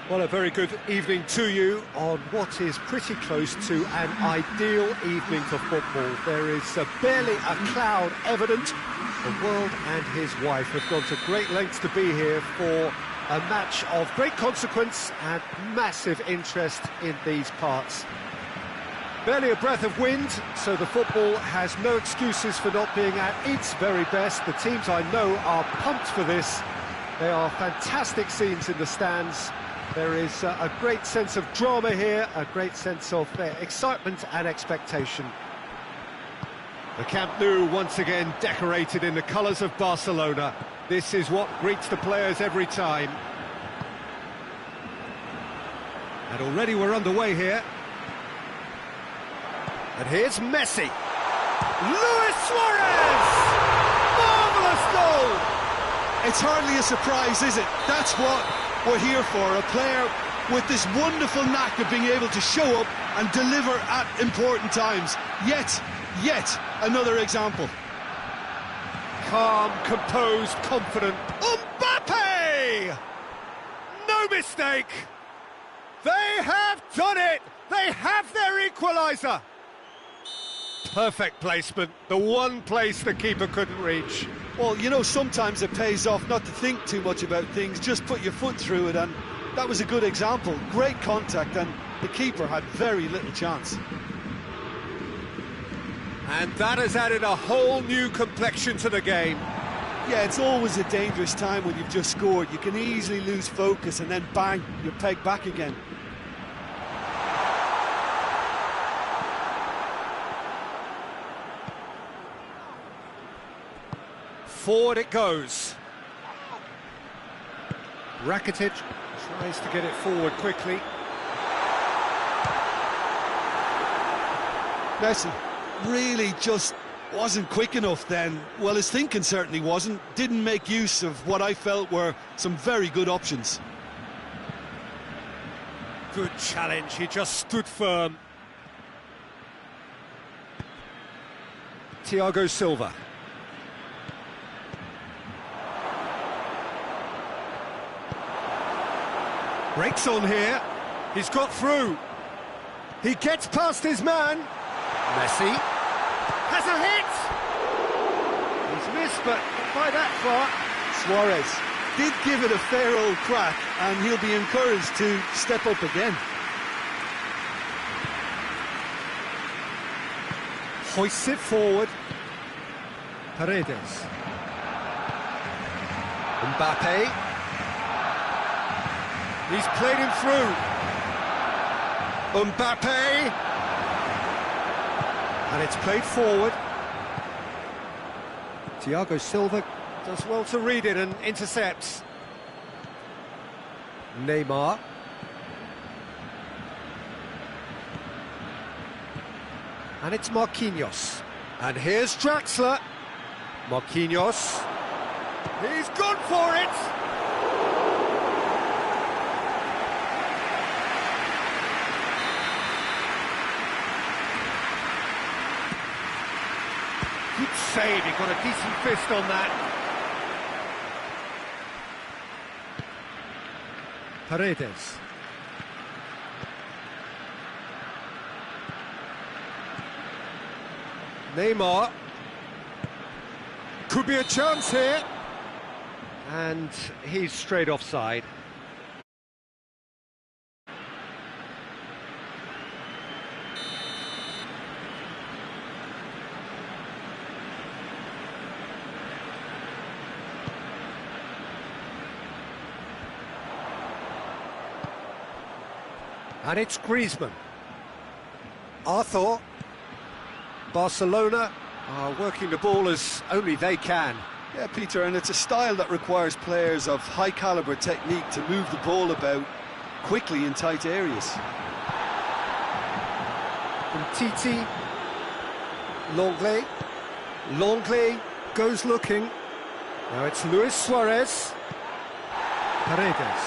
Well, a very good evening to you on what is pretty close to an ideal evening for football. There is barely a cloud evident. The world and his wife have gone to great lengths to be here for a match of great consequence and massive interest in these parts. Barely a breath of wind, so the football has no excuses for not being at its very best. The teams I know are pumped for this. They are fantastic scenes in the stands. There is a great sense of drama here, a great sense of excitement and expectation. The Camp Nou once again decorated in the colours of Barcelona. This is what greets the players every time. And already we're underway here. And here's Messi. Luis Suarez! Marvellous goal! It's hardly a surprise, is it? That's what we're here for, a player with this wonderful knack of being able to show up and deliver at important times. Yet another example. Calm, composed, confident. Mbappe! No mistake! They have done it! They have their equaliser! Perfect placement, the one place the keeper couldn't reach. Well, you know, sometimes it pays off not to think too much about things, just put your foot through it, and that was a good example. Great contact, and the keeper had very little chance. And that has added a whole new complexion to the game. Yeah, it's always a dangerous time when you've just scored. You can easily lose focus, and then bang, you're pegged back again. Forward it goes. Rakitic tries to get it forward quickly. Messi really just wasn't quick enough then. Well, his thinking certainly wasn't. Didn't make use of what I felt were some very good options. Good challenge, he just stood firm. Thiago Silva. Breaks on here, he's got through. He gets past his man. Messi has a hit. He's missed, but not by that far. Suarez did give it a fair old crack, and he'll be encouraged to step up again. Hoists it forward. Paredes. Mbappe. He's played him through. Mbappe. And it's played forward. Thiago Silva does well to read it and intercepts. Neymar. And it's Marquinhos. And here's Draxler. Marquinhos. He's gone for it! Good save, he got a decent fist on that. Paredes. Neymar. Could be a chance here. And he's straight offside. And it's Griezmann. Arthur. Barcelona are working the ball as only they can. Yeah, Peter, and it's a style that requires players of high-caliber technique to move the ball about quickly in tight areas. Titi. Longley goes looking. Now it's Luis Suarez. Paredes.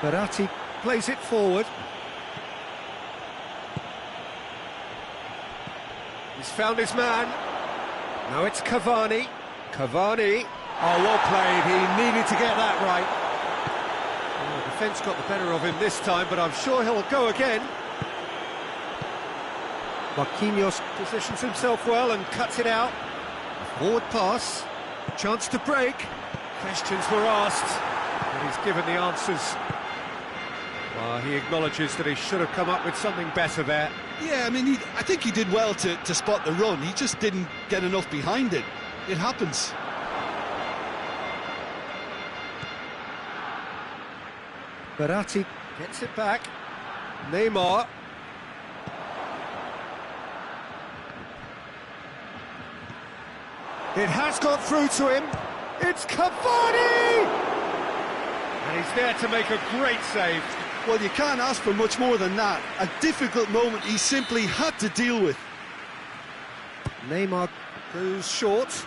Verratti plays it forward. He's found his man. Now it's Cavani. Cavani. Oh, well played. He needed to get that right. Oh, the defence got the better of him this time, but I'm sure he'll go again. Marquinhos positions himself well and cuts it out. A forward pass. Chance to break. Questions were asked, and he's given the answers. He acknowledges that he should have come up with something better there. Yeah, I mean, I think he did well to spot the run. He just didn't get enough behind it. It happens. Verratti gets it back. Neymar. It has got through to him. It's Cavani! And he's there to make a great save. Well, you can't ask for much more than that. A difficult moment he simply had to deal with. Neymar goes short.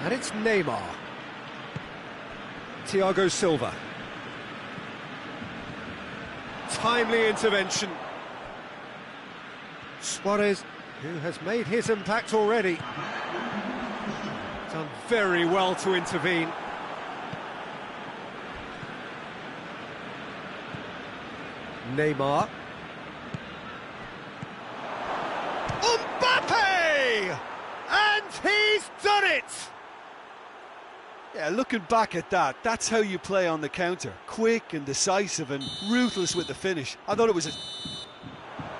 And it's Neymar. Thiago Silva. Timely intervention. Suarez, who has made his impact already. Done very well to intervene. Neymar. Mbappe! And he's done it! Yeah, looking back at that, that's how you play on the counter. Quick and decisive and ruthless with the finish. I thought it was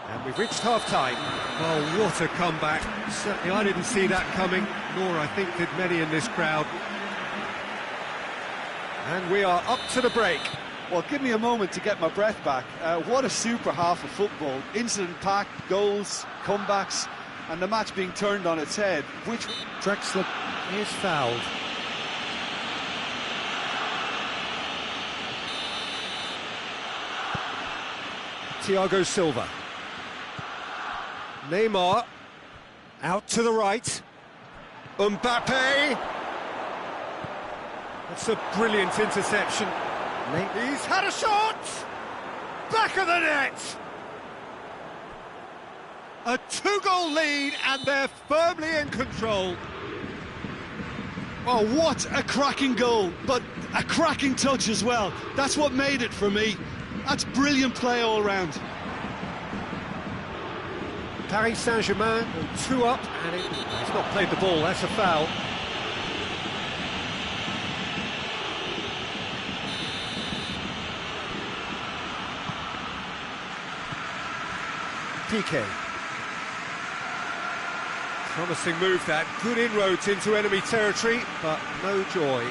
And we've reached half-time. Oh, what a comeback. Certainly I didn't see that coming, nor I think did many in this crowd. And we are up to the break. Well, give me a moment to get my breath back. What a super half of football. Incident-packed, goals, comebacks, and the match being turned on its head. Which Drexler is fouled. Thiago Silva. Neymar. Out to the right. Mbappe. That's a brilliant interception. He's had a shot! Back of the net! A two-goal lead, and they're firmly in control. Oh, what a cracking goal, but a cracking touch as well. That's what made it for me. That's brilliant play all round. Paris Saint-Germain, 2 up, and he's not played the ball, that's a foul. PK. Promising move that, good inroads into enemy territory, but no joy.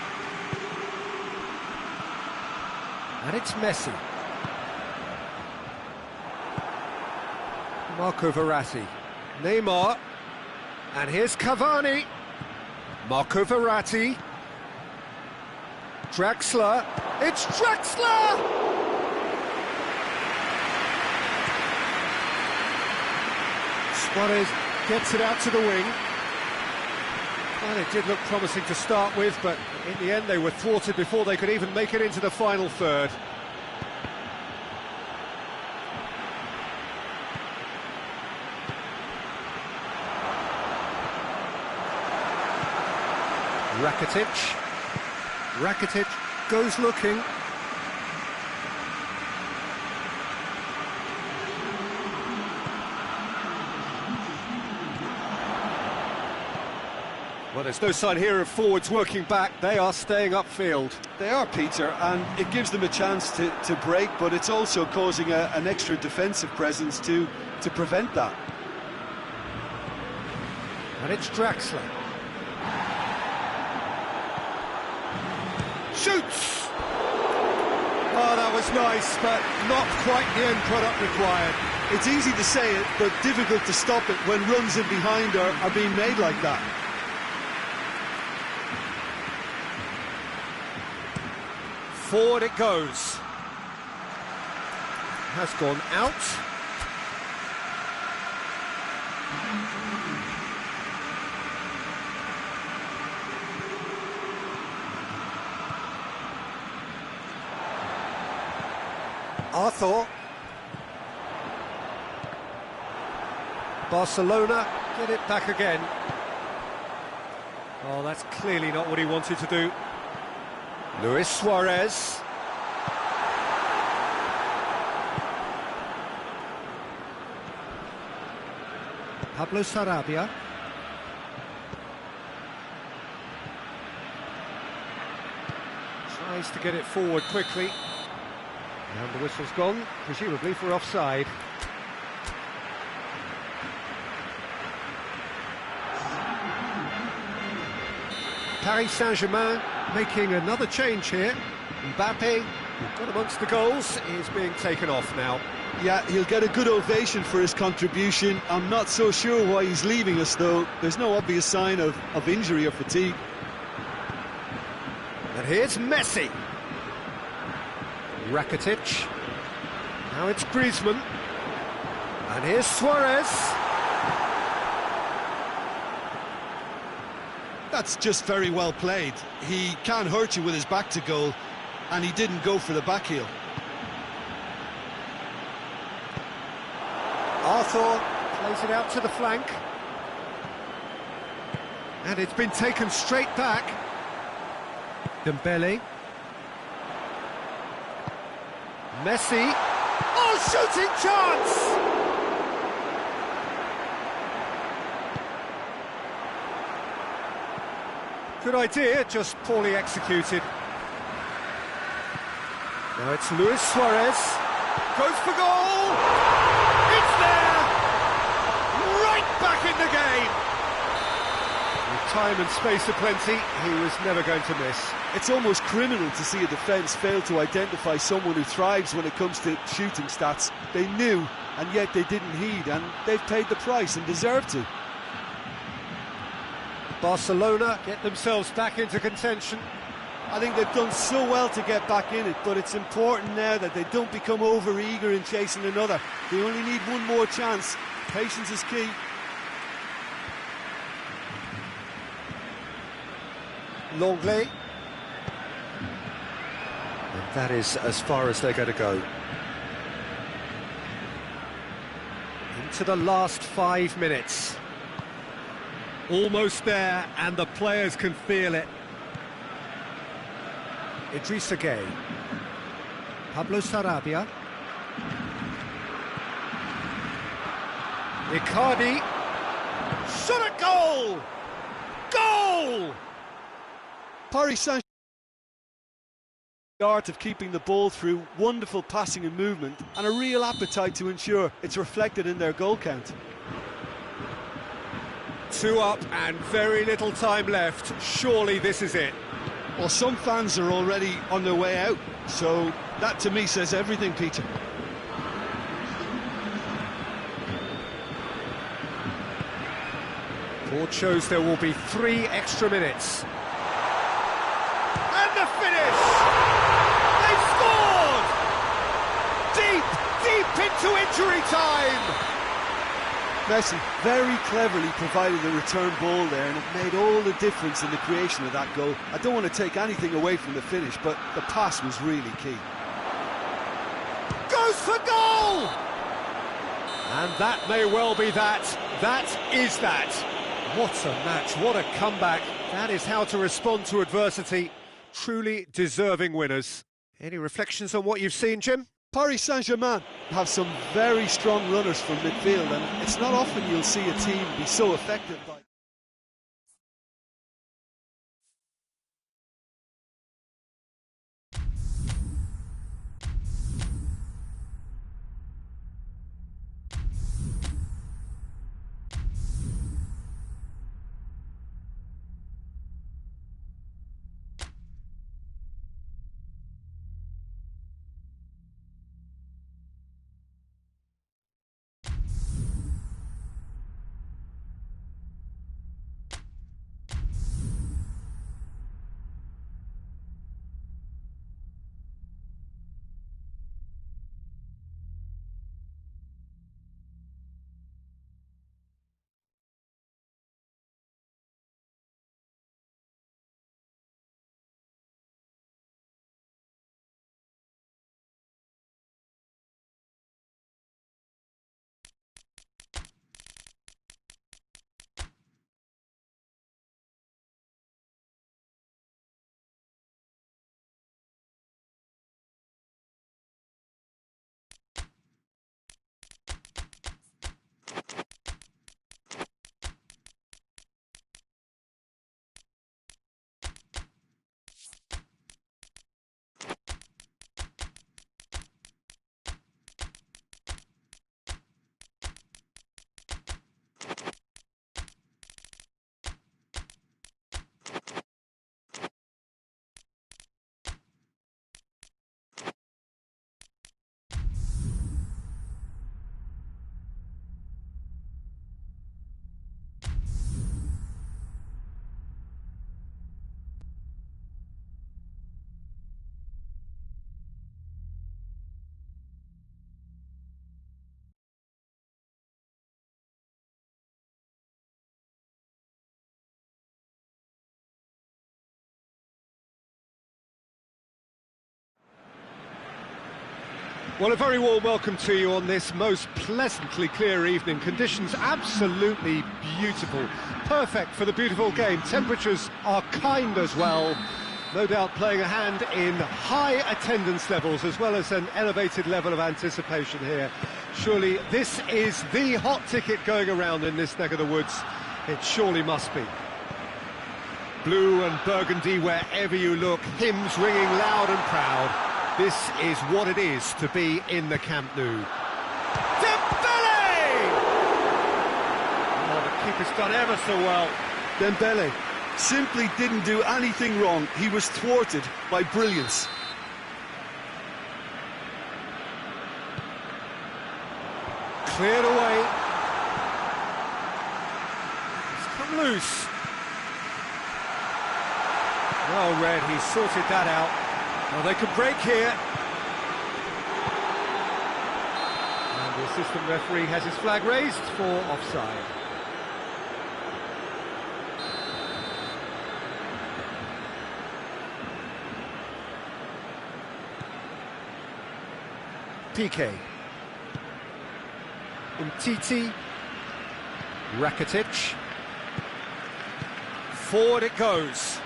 And it's Messi. Marco Verratti. Neymar. And here's Cavani. Marco Verratti. Draxler. It's Draxler! Suarez gets it out to the wing. Well, it did look promising to start with, but in the end they were thwarted before they could even make it into the final third. Rakitic goes looking. Well, there's no sign here of forwards working back. They are staying upfield. They are, Peter, and it gives them a chance to break, but it's also causing an extra defensive presence to prevent that. And it's Draxler. Shoots! Oh, that was nice, but not quite the end product required. It's easy to say it, but difficult to stop it when runs in behind are being made like that. Forward it goes. Has gone out. Arthur. Barcelona get it back again. Oh, that's clearly not what he wanted to do. Luis Suarez. Pablo Sarabia. Tries to get it forward quickly. And the whistle's gone, presumably for offside. Paris Saint-Germain making another change here. Mbappe, who got amongst the goals, is being taken off now. Yeah, he'll get a good ovation for his contribution. I'm not so sure why he's leaving us, though. There's no obvious sign of injury or fatigue. And here's Messi. Rakitic. Now it's Griezmann. And here's Suarez. That's just very well played. He can't hurt you with his back to goal, and he didn't go for the back heel. Arthur plays it out to the flank. And it's been taken straight back. Dembele. Messi. Oh, shooting chance! Good idea, just poorly executed. Now it's Luis Suarez. Goes for goal! It's there! Right back in the game! With time and space aplenty, he was never going to miss. It's almost criminal to see a defence fail to identify someone who thrives when it comes to shooting stats. They knew, and yet they didn't heed, and they've paid the price and deserve to. Barcelona get themselves back into contention. I think they've done so well to get back in it, but it's important now that they don't become over-eager in chasing another. They only need one more chance. Patience is key. Longley. And that is as far as they're going to go. Into the last 5 minutes. Almost there, and the players can feel it. Idrissa Gueye. Pablo Sarabia. Icardi. Shot at goal! Goal! Paris Saint-Germain, the art of keeping the ball through wonderful passing and movement, and a real appetite to ensure it's reflected in their goal count. 2 up and very little time left. Surely this is it. Well, some fans are already on their way out, so that to me says everything, Peter. Board shows there will be 3 extra minutes. And the finish! They've scored! Deep into injury time! Messi very cleverly provided a return ball there, and it made all the difference in the creation of that goal. I don't want to take anything away from the finish, but the pass was really key. Goes for goal! And that may well be that. That is that. What a match, what a comeback. That is how to respond to adversity. Truly deserving winners. Any reflections on what you've seen, Jim? Paris Saint-Germain have some very strong runners from midfield, and it's not often you'll see a team be so effective by Well, a very warm welcome to you on this most pleasantly clear evening. Conditions absolutely beautiful. Perfect for the beautiful game. Temperatures are kind as well. No doubt playing a hand in high attendance levels as well as an elevated level of anticipation here. Surely this is the hot ticket going around in this neck of the woods. It surely must be. Blue and burgundy wherever you look, hymns ringing loud and proud. This is what it is to be in the Camp Nou. Dembele! Oh, the keeper's done ever so well. Dembele simply didn't do anything wrong. He was thwarted by brilliance. Cleared away. It's come loose. Well read, he sorted that out. Well, they could break here. And the assistant referee has his flag raised for offside. PK. Umtiti. Rakitic. Forward it goes.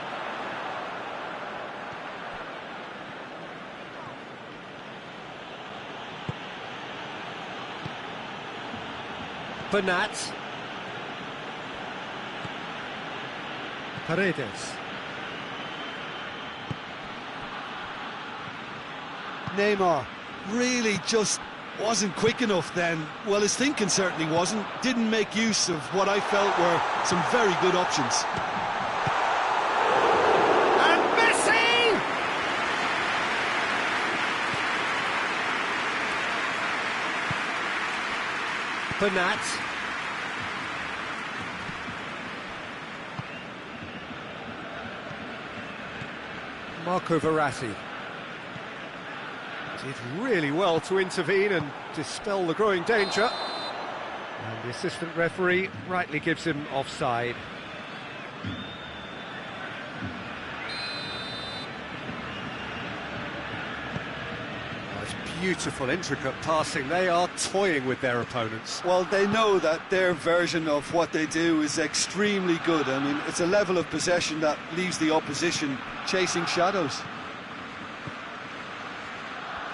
Bernat. Paredes. Neymar really just wasn't quick enough then. Well, his thinking certainly wasn't. Didn't make use of what I felt were some very good options. And Messi! Bernat. Marco Verratti did really well to intervene and dispel the growing danger. And the assistant referee rightly gives him offside. Oh, it's beautiful, intricate passing. They are toying with their opponents. Well, they know that their version of what they do is extremely good. I mean, it's a level of possession that leaves the opposition chasing shadows.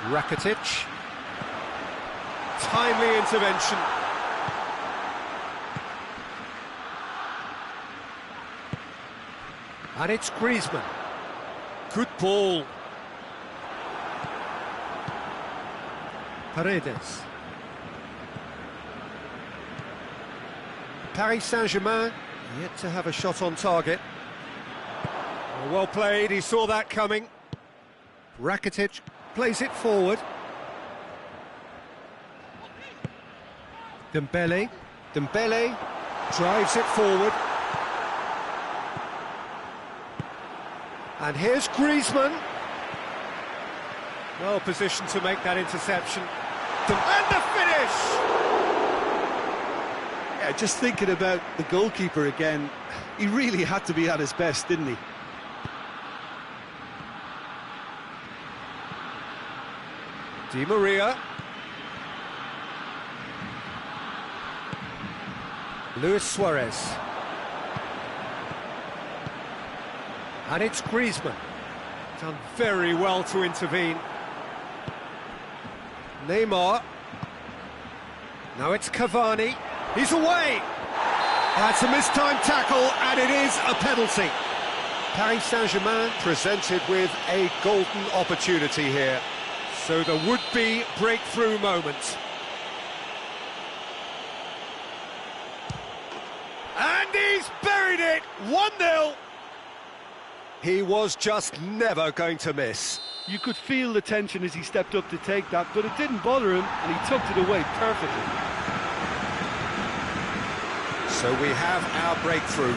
Rakitic. Timely intervention. And it's Griezmann. Good ball. Paredes. Paris Saint-Germain yet to have a shot on target. Well played, he saw that coming. Rakitic plays it forward. Dembele drives it forward. And here's Griezmann. Well positioned to make that interception. And the finish! Yeah, just thinking about the goalkeeper again, he really had to be at his best, didn't he? Di Maria. Luis Suarez. And it's Griezmann. Done very well to intervene. Neymar. Now it's Cavani. He's away! That's a mistimed tackle, and it is a penalty. Paris Saint-Germain presented with a golden opportunity here. So the would-be breakthrough moment. And he's buried it! 1-0! He was just never going to miss. You could feel the tension as he stepped up to take that, but it didn't bother him, and he tucked it away perfectly. So we have our breakthrough.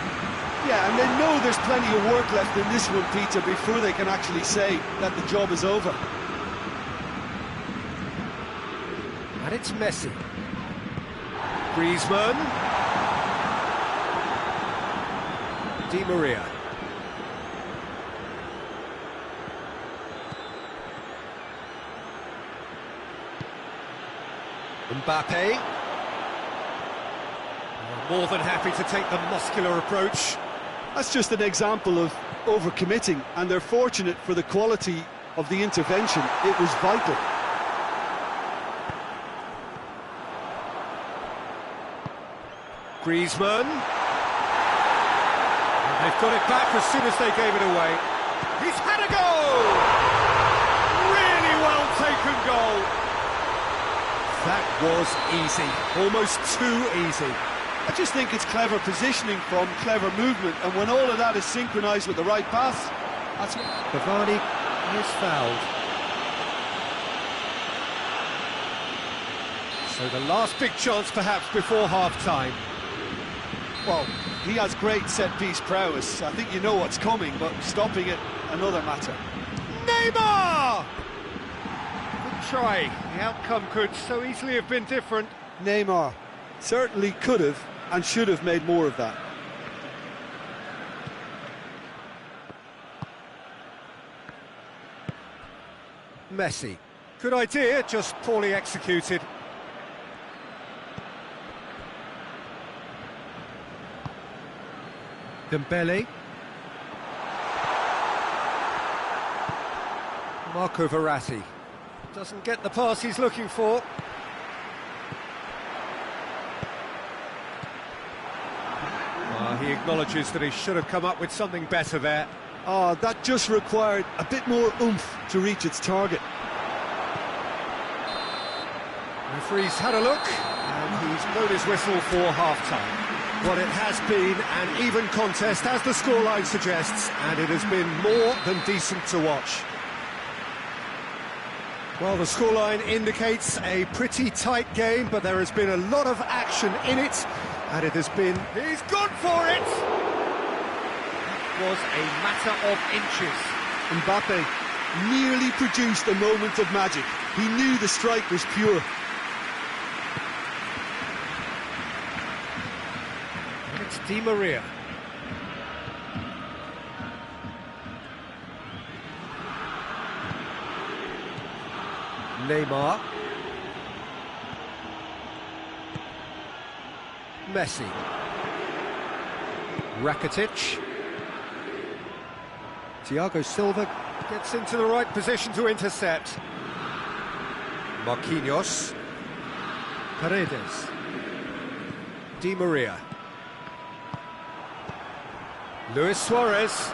Yeah, and they know there's plenty of work left in this one, Peter, before they can actually say that the job is over. And it's Messi. Griezmann. Di Maria. Mbappe. More than happy to take the muscular approach. That's just an example of overcommitting, and they're fortunate for the quality of the intervention. It was vital. Griezmann. And they've got it back as soon as they gave it away. He's had a goal! Really well taken goal. That was easy, almost too easy. I just think it's clever positioning from clever movement, and when all of that is synchronised with the right pass, that's what... Cavani is fouled. So the last big chance perhaps before half-time. Well, he has great set-piece prowess. I think you know what's coming, but stopping it, another matter. Neymar! Good try. The outcome could so easily have been different. Neymar certainly could have and should have made more of that. Messi. Good idea, just poorly executed. Dembele. Marco Verratti. Doesn't get the pass he's looking for. He acknowledges that he should have come up with something better there. That just required a bit more oomph to reach its target. Referee's had a look, and he's blown his whistle for half-time. Well, it has been an even contest, as the scoreline suggests, and it has been more than decent to watch. Well, the scoreline indicates a pretty tight game, but there has been a lot of action in it, and it has been... He's gone for it! That was a matter of inches. Mbappe nearly produced a moment of magic. He knew the strike was pure. It's Di Maria. Neymar. Messi. Rakitic. Thiago Silva gets into the right position to intercept. Marquinhos. Paredes. Di Maria. Luis Suarez.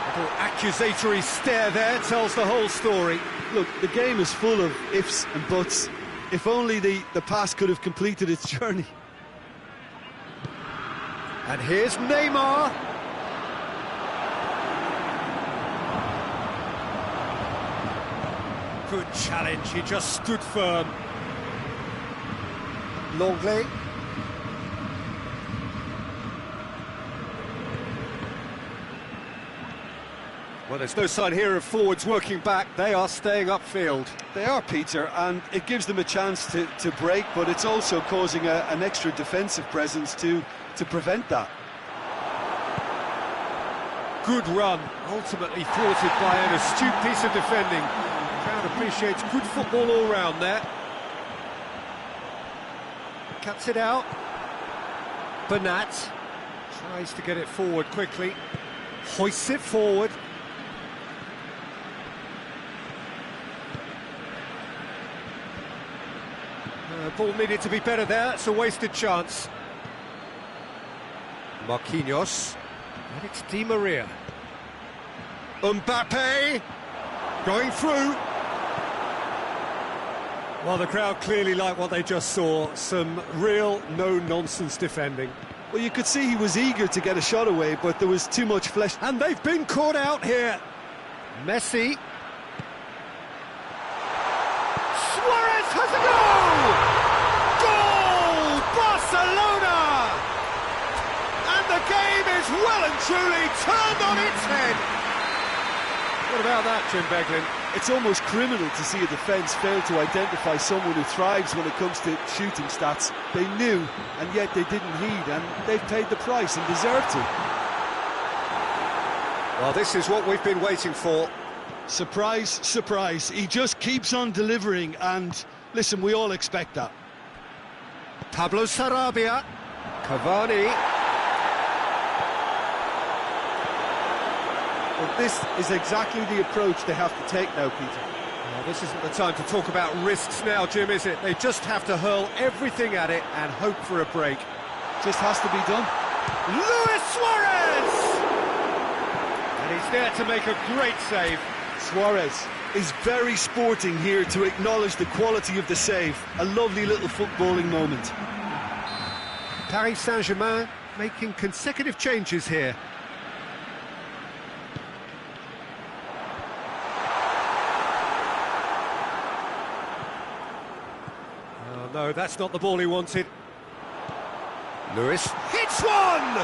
Little accusatory stare there tells the whole story. Look, the game is full of ifs and buts. If only the pass could have completed its journey. And here's Neymar. Good challenge, he just stood firm. Longley. Well, there's no sign here of forwards working back. They are staying upfield. They are, Peter, and it gives them a chance to break, but it's also causing an extra defensive presence to prevent that. Good run, ultimately thwarted by an astute piece of defending. The crowd appreciates good football all round there. Cuts it out. Bernat tries to get it forward quickly. Hoists it forward. Ball needed to be better there. It's a wasted chance. Marquinhos. And it's Di Maria. Mbappe going through. Well, the crowd clearly liked what they just saw. Some real no-nonsense defending. Well, you could see he was eager to get a shot away, but there was too much flesh. And they've been caught out here. Messi. Suarez has a goal! Goal! Barcelona! And the game is well and truly turned on its head. What about that, Jim Beglin? It's almost criminal to see a defence fail to identify someone who thrives when it comes to shooting stats. They knew, and yet they didn't heed, and they've paid the price and deserve to. Well, this is what we've been waiting for. Surprise, surprise. He just keeps on delivering, and listen, we all expect that. Pablo Sarabia. Cavani. Well, this is exactly the approach they have to take now, Peter. Well, this isn't the time to talk about risks now, Jim, is it? They just have to hurl everything at it and hope for a break. Just has to be done. Luis Suarez! And he's there to make a great save. Suarez is very sporting here to acknowledge the quality of the save. A lovely little footballing moment. Paris Saint-Germain making consecutive changes here. Oh no, that's not the ball he wanted. Lewis hits one!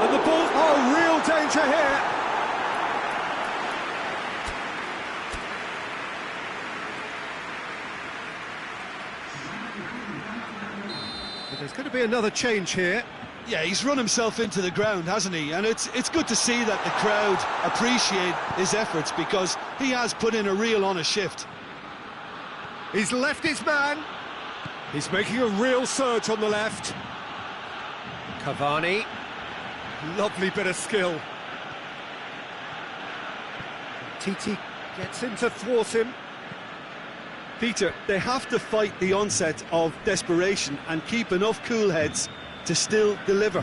And the ball, oh, real danger here. But there's going to be another change here. Yeah, he's run himself into the ground, hasn't he? And it's good to see that the crowd appreciate his efforts, because he has put in a real honest shift. He's left his man. He's making a real surge on the left. Cavani. Lovely bit of skill. Titi gets in to thwart him. Peter, they have to fight the onset of desperation and keep enough cool heads to still deliver.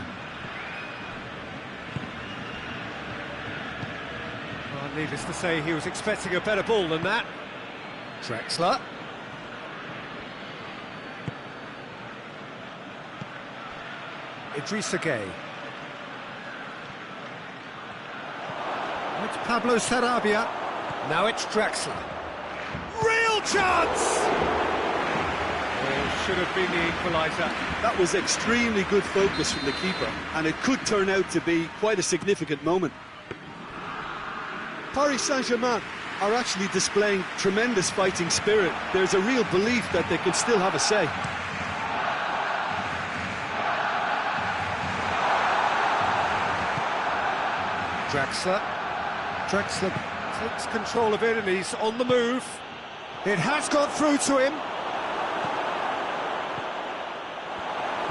Well, needless to say, he was expecting a better ball than that. Drexler. Idrissa Gueye. It's Pablo Sarabia. Now it's Drexler. Real chance! Oh, should have been the equaliser. That was extremely good focus from the keeper, and it could turn out to be quite a significant moment. Paris Saint-Germain are actually displaying tremendous fighting spirit. There's a real belief that they can still have a say. Drexler takes control of it and he's on the move. It has got through to him.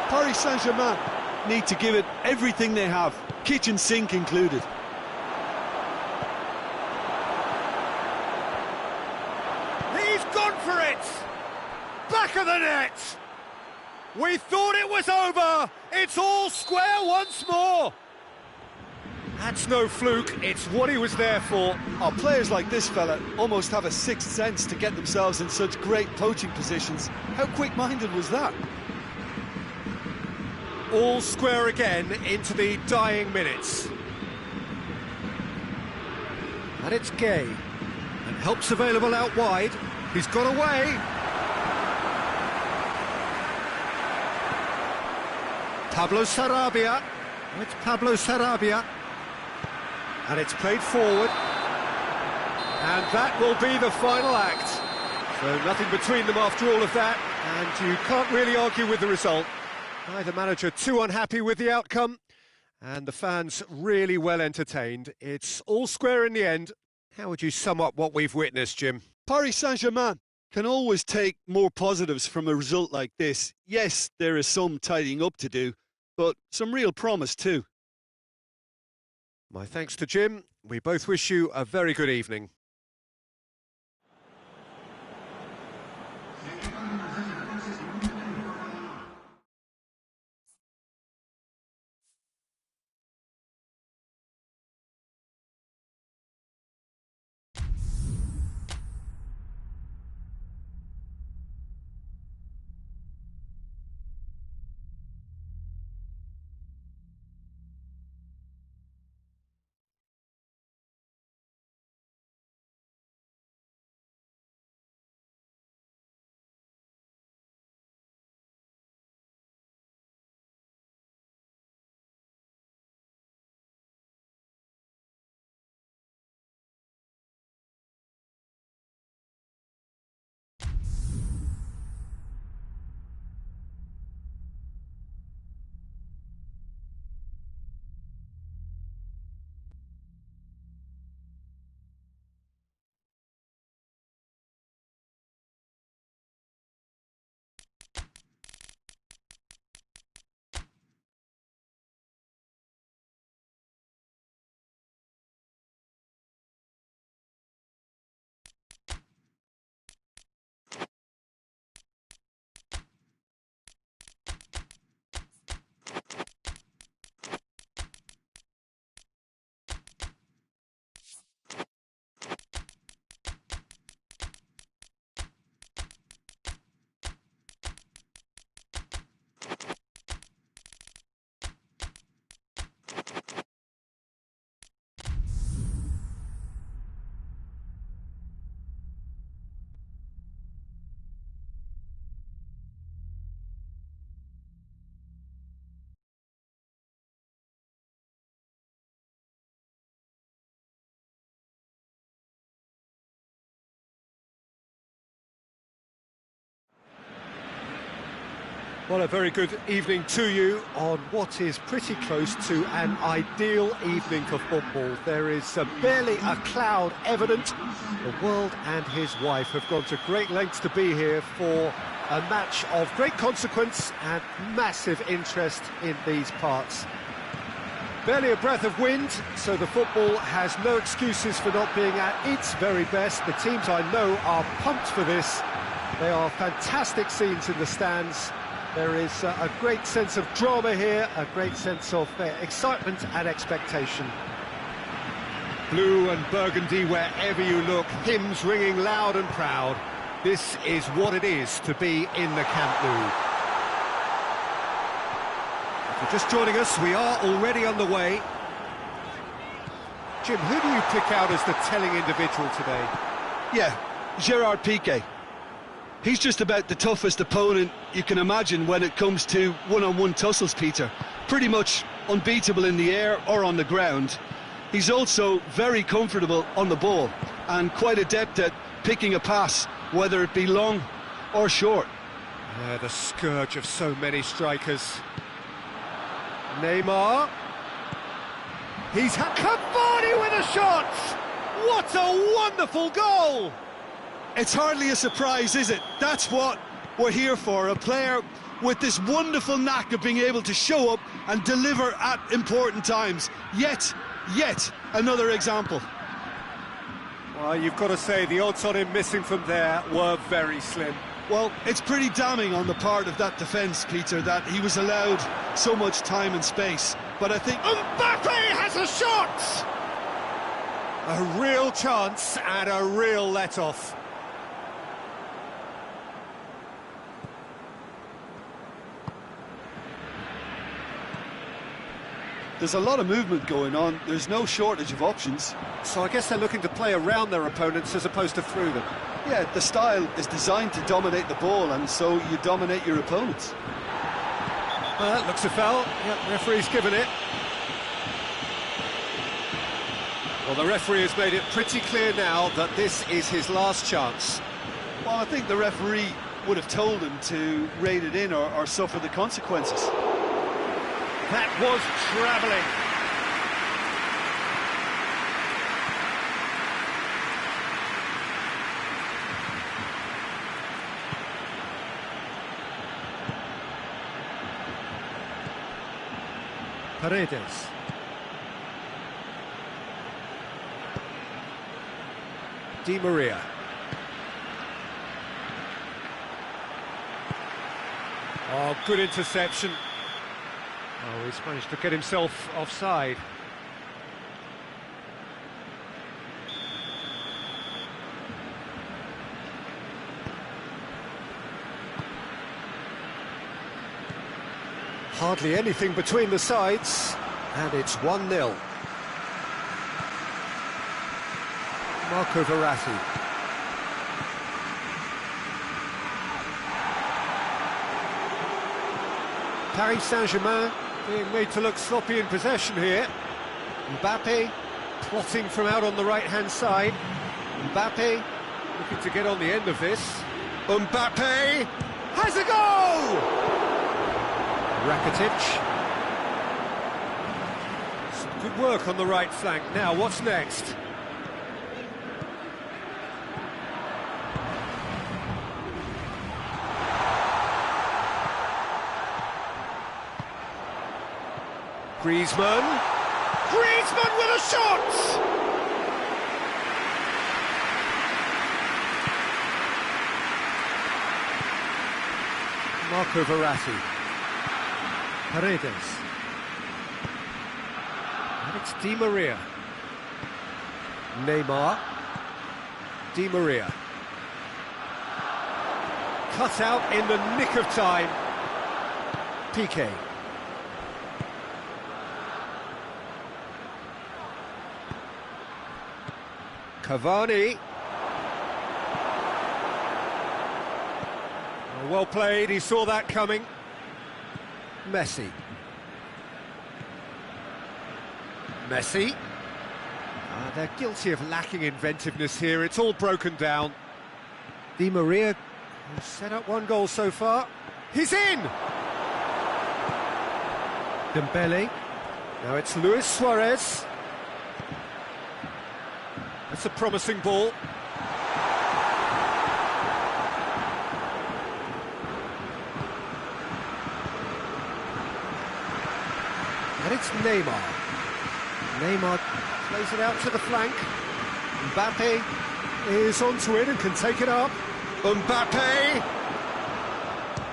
Paris Saint-Germain need to give it everything they have, kitchen sink included. He's gone for it! Back of the net! We thought it was over! It's all square once more! That's no fluke, it's what he was there for. Oh, players like this fella almost have a sixth sense to get themselves in such great poaching positions. How quick-minded was that? All square again into the dying minutes. And it's Gueye. And help's available out wide. He's got away. Pablo Sarabia. It's Pablo Sarabia. And it's played forward. And that will be the final act. So nothing between them after all of that. And you can't really argue with the result. Neither manager too unhappy with the outcome. And the fans really well entertained. It's all square in the end. How would you sum up what we've witnessed, Jim? Paris Saint-Germain can always take more positives from a result like this. Yes, there is some tidying up to do, but some real promise too. My thanks to Jim. We both wish you a very good evening. Well, a very good evening to you on what is pretty close to an ideal evening for football. There is barely a cloud evident. The world and his wife have gone to great lengths to be here for a match of great consequence and massive interest in these parts. Barely a breath of wind, so the football has no excuses for not being at its very best. The teams I know are pumped for this. They are fantastic scenes in the stands. There is a great sense of drama here, a great sense of excitement and expectation. Blue and burgundy wherever you look, hymns ringing loud and proud. This is what it is to be in the Camp Nou. If you're just joining us, we are already underway. Jim, who do you pick out as the telling individual today? Yeah, Gerard Piqué. He's just about the toughest opponent you can imagine when it comes to one-on-one tussles, Peter. Pretty much unbeatable in the air or on the ground. He's also very comfortable on the ball and quite adept at picking a pass, whether it be long or short. Yeah, the scourge of so many strikers. Neymar. He's had Cavani with a shot! What a wonderful goal! It's hardly a surprise, is it? That's what we're here for, a player with this wonderful knack of being able to show up and deliver at important times. Yet another example. Well, you've got to say the odds on him missing from there were very slim. Well, it's pretty damning on the part of that defence, Peter, that he was allowed so much time and space. But I think Mbappe has a shot! A real chance and a real let-off. there's a lot of movement going on. There's no shortage of options. So I guess they're looking to play around their opponents as opposed to through them. Yeah, the style is designed to dominate the ball, and so you dominate your opponents. Well, that looks a foul. Yep, referee's given it. Well, the referee has made it pretty clear now that this is his last chance. Well, I think the referee would have told him to rein it in or suffer the consequences. That was travelling. Paredes. Di Maria. Oh, good interception. Oh, he's managed to get himself offside. Hardly anything between the sides, and it's 1-0. Marco Verratti. Paris Saint-Germain being made to look sloppy in possession here. Mbappe plotting from out on the right-hand side. Mbappe looking to get on the end of this. Mbappe has a goal! Rakitic. Some good work on the right flank. Now, what's next? Griezmann. Griezmann with a shot! Marco Verratti. Paredes. And it's Di Maria. Neymar. Di Maria. Cut out in the nick of time. Piqué. Cavani. Well played, he saw that coming. Messi. Messi. They're guilty of lacking inventiveness here. It's all broken down. Di Maria has set up one goal so far. He's in! Dembele. Now it's Luis Suarez. That's a promising ball. And it's Neymar. Neymar plays it out to the flank. Mbappe is onto it and can take it up. Mbappe!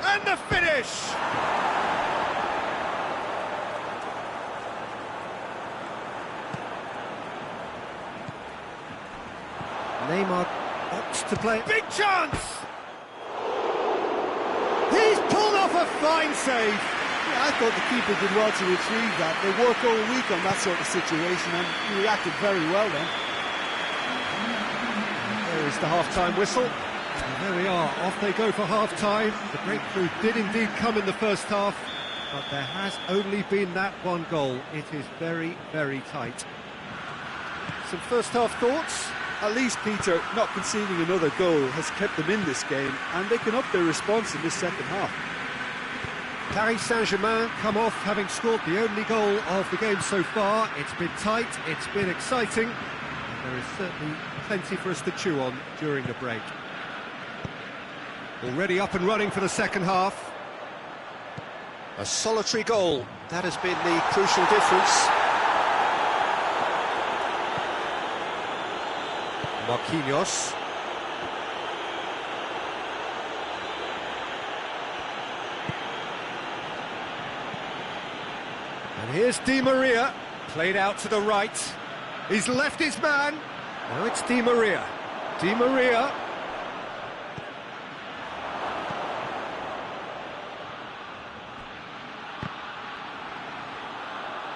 And the finish! Neymar opts to play. Big chance! He's pulled off a fine save. Yeah, I thought the keeper did well to retrieve that. They work all week on that sort of situation, and he reacted very well then. There is the half-time whistle. And there we are, off they go for half-time. The breakthrough did indeed come in the first half, but there has only been that one goal. It is very, very tight. Some first-half thoughts? At least, Peter, not conceding another goal has kept them in this game, and they can up their response in this second half. Paris Saint-Germain come off having scored the only goal of the game so far. It's been tight, it's been exciting, and there is certainly plenty for us to chew on during the break. Already up and running for the second half. A solitary goal, that has been the crucial difference. Marquinhos. And here's Di Maria, played out to the right. He's left his man. Now it's Di Maria. Di Maria.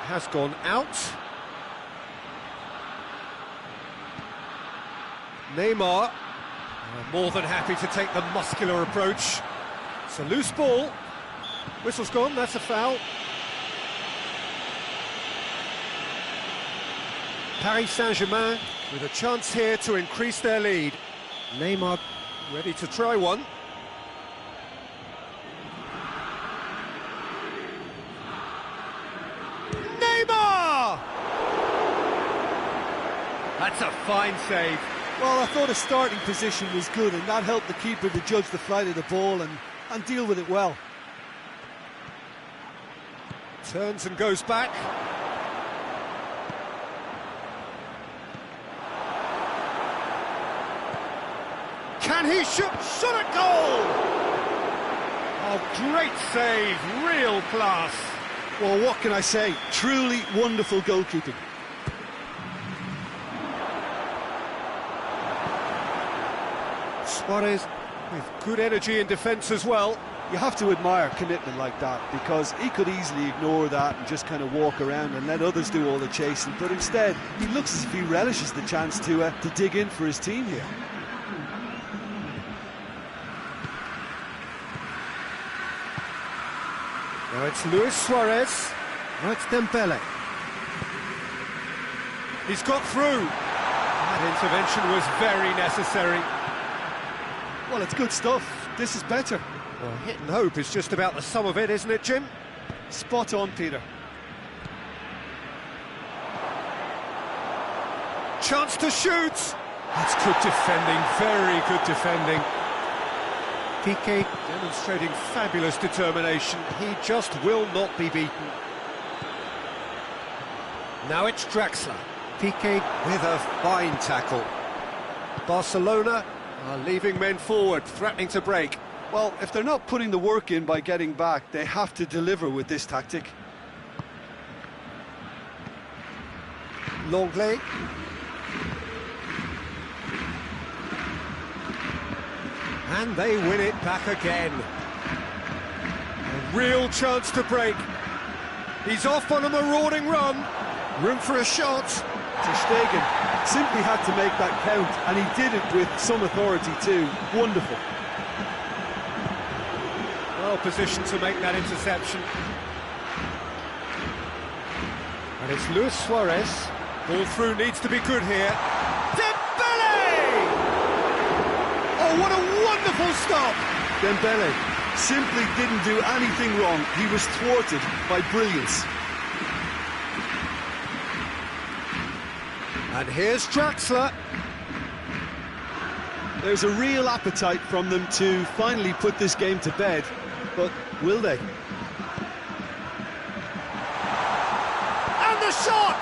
Has gone out. Neymar, more than happy to take the muscular approach. It's a loose ball. Whistle's gone, that's a foul. Paris Saint-Germain with a chance here to increase their lead. Neymar ready to try one. Neymar! That's a fine save. Well, I thought his starting position was good, and that helped the keeper to judge the flight of the ball and deal with it well. Turns and goes back. Can he shoot? Shot a goal! Oh, great save, real class. Well, what can I say? Truly wonderful goalkeeping. Suarez with good energy in defence as well. You have to admire commitment like that, because he could easily ignore that and just kind of walk around and let others do all the chasing, but instead he looks as if he relishes the chance to dig in for his team here. Now it's Luis Suarez. Now it's Dembele. He's got through. That intervention was very necessary. Well, it's good stuff. This is better. Well, hit and hope is just about the sum of it, isn't it, Jim? Spot on, Peter. Chance to shoot. That's good defending, very good defending. Piqué demonstrating fabulous determination. He just will not be beaten. Now it's Draxler. Piqué with a fine tackle. Barcelona are leaving men forward, threatening to break. Well, if they're not putting the work in by getting back, they have to deliver with this tactic. Longley. And they win it back again. A real chance to break. He's off on a marauding run. Room for a shot. Ter Stegen simply had to make that count, and he did it with some authority too. Wonderful. Well positioned to make that interception. And it's Luis Suarez. Ball through needs to be good here. Dembele! Oh, what a wonderful stop! Dembele simply didn't do anything wrong. He was thwarted by brilliance. And here's Draxler. There's a real appetite from them to finally put this game to bed, but will they? And the shot!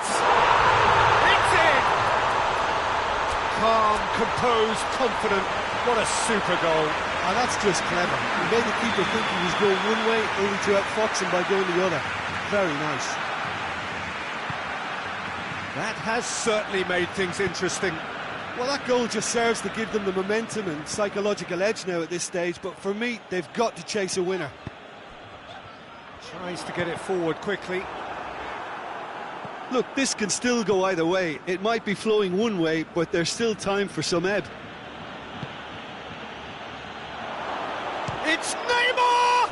It's in! Calm, composed, confident. What a super goal. And that's just clever. He made the keeper think he was going one way, only to outfox him by going the other. Very nice. That has certainly made things interesting. Well, that goal just serves to give them the momentum and psychological edge now at this stage, but for me, they've got to chase a winner. Tries to get it forward quickly. Look, this can still go either way. It might be flowing one way, but there's still time for some ebb. It's Neymar!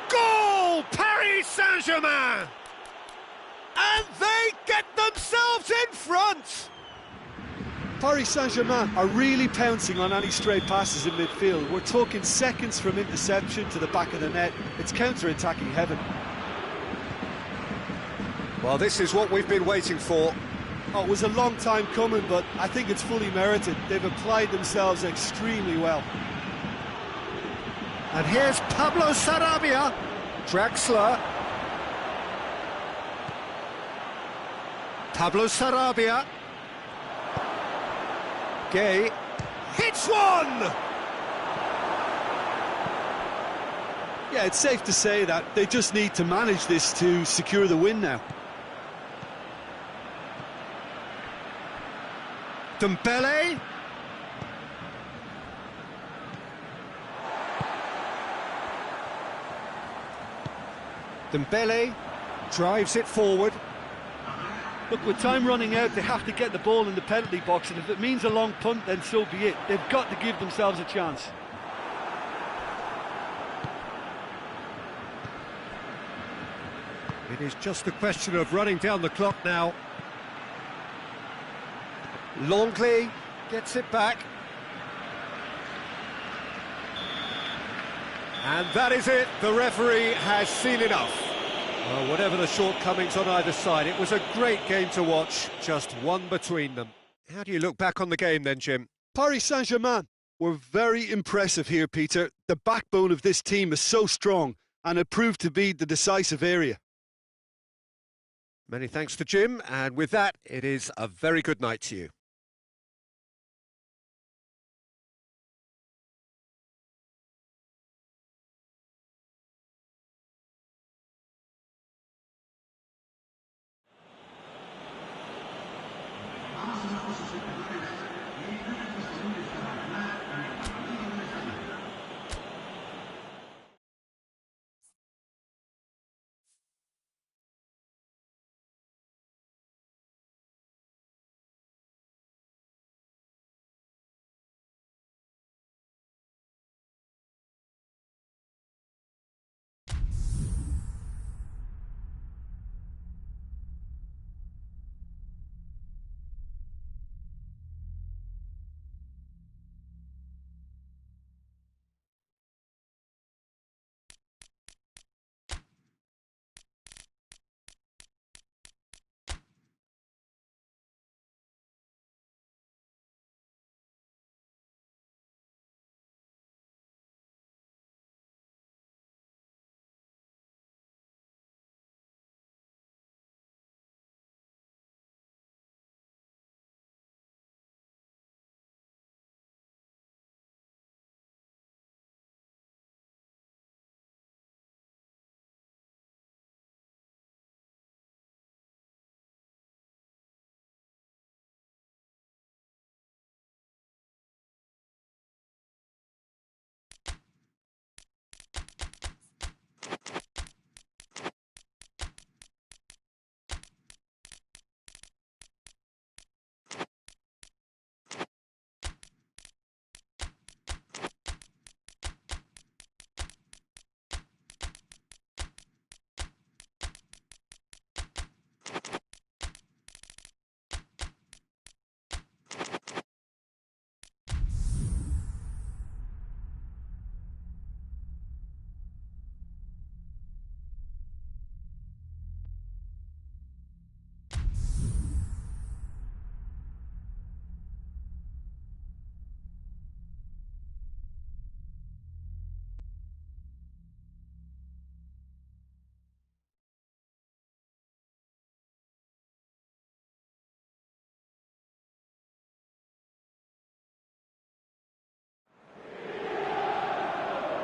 Goal! Paris Saint-Germain! And they get themselves in front! Paris Saint-Germain are really pouncing on any stray passes in midfield. We're talking seconds from interception to the back of the net. It's counter-attacking heaven. Well, this is what we've been waiting for. Oh, it was a long time coming, but I think it's fully merited. They've applied themselves extremely well. And here's Pablo Sarabia. Draxler. Pablo Sarabia. Gay. Hits one! Yeah, it's safe to say that they just need to manage this to secure the win now. Dembele. Dembele drives it forward. Look, with time running out, they have to get the ball in the penalty box, and if it means a long punt, then so be it. They've got to give themselves a chance. It is just a question of running down the clock now. Longley gets it back. And that is it. The referee has seen enough. Well, whatever the shortcomings on either side, it was a great game to watch, just one between them. How do you look back on the game then, Jim? Paris Saint-Germain were very impressive here, Peter. The backbone of this team is so strong, and it proved to be the decisive area. Many thanks to Jim, and with that, it is a very good night to you.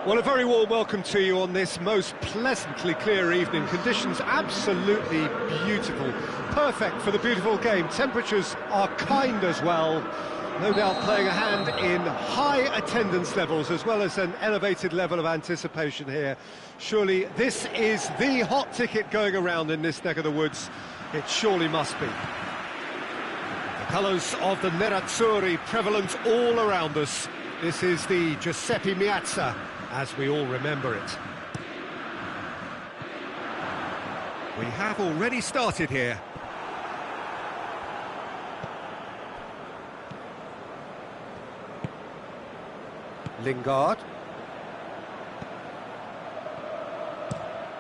Well, a very warm welcome to you on this most pleasantly clear evening. Conditions absolutely beautiful. Perfect for the beautiful game. Temperatures are kind as well. No doubt playing a hand in high attendance levels as well as an elevated level of anticipation here. Surely this is the hot ticket going around in this neck of the woods. It surely must be. The colours of the Nerazzurri prevalent all around us. This is the Giuseppe Meazza, as we all remember it. We have already started here. Lingard.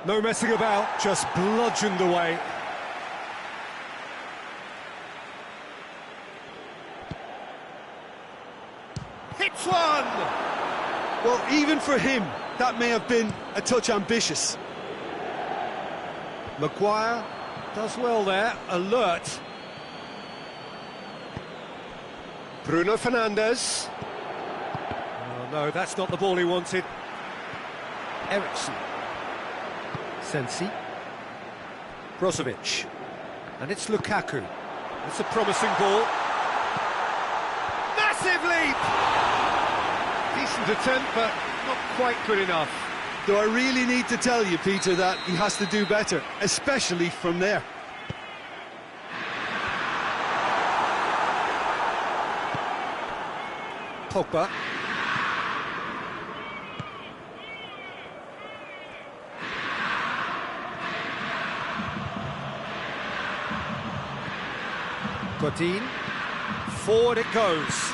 No messing about, just bludgeoned away. Hits one! Well, even for him, that may have been a touch ambitious. Maguire does well there, alert. Bruno Fernandes. Oh no, that's not the ball he wanted. Ericsson. Sensi. Brozovic. And it's Lukaku. It's a promising ball. Massive leap! Decent attempt, but not quite good enough. Do I really need to tell you, Peter, that he has to do better, especially from there? Pogba. Godin. Forward it goes.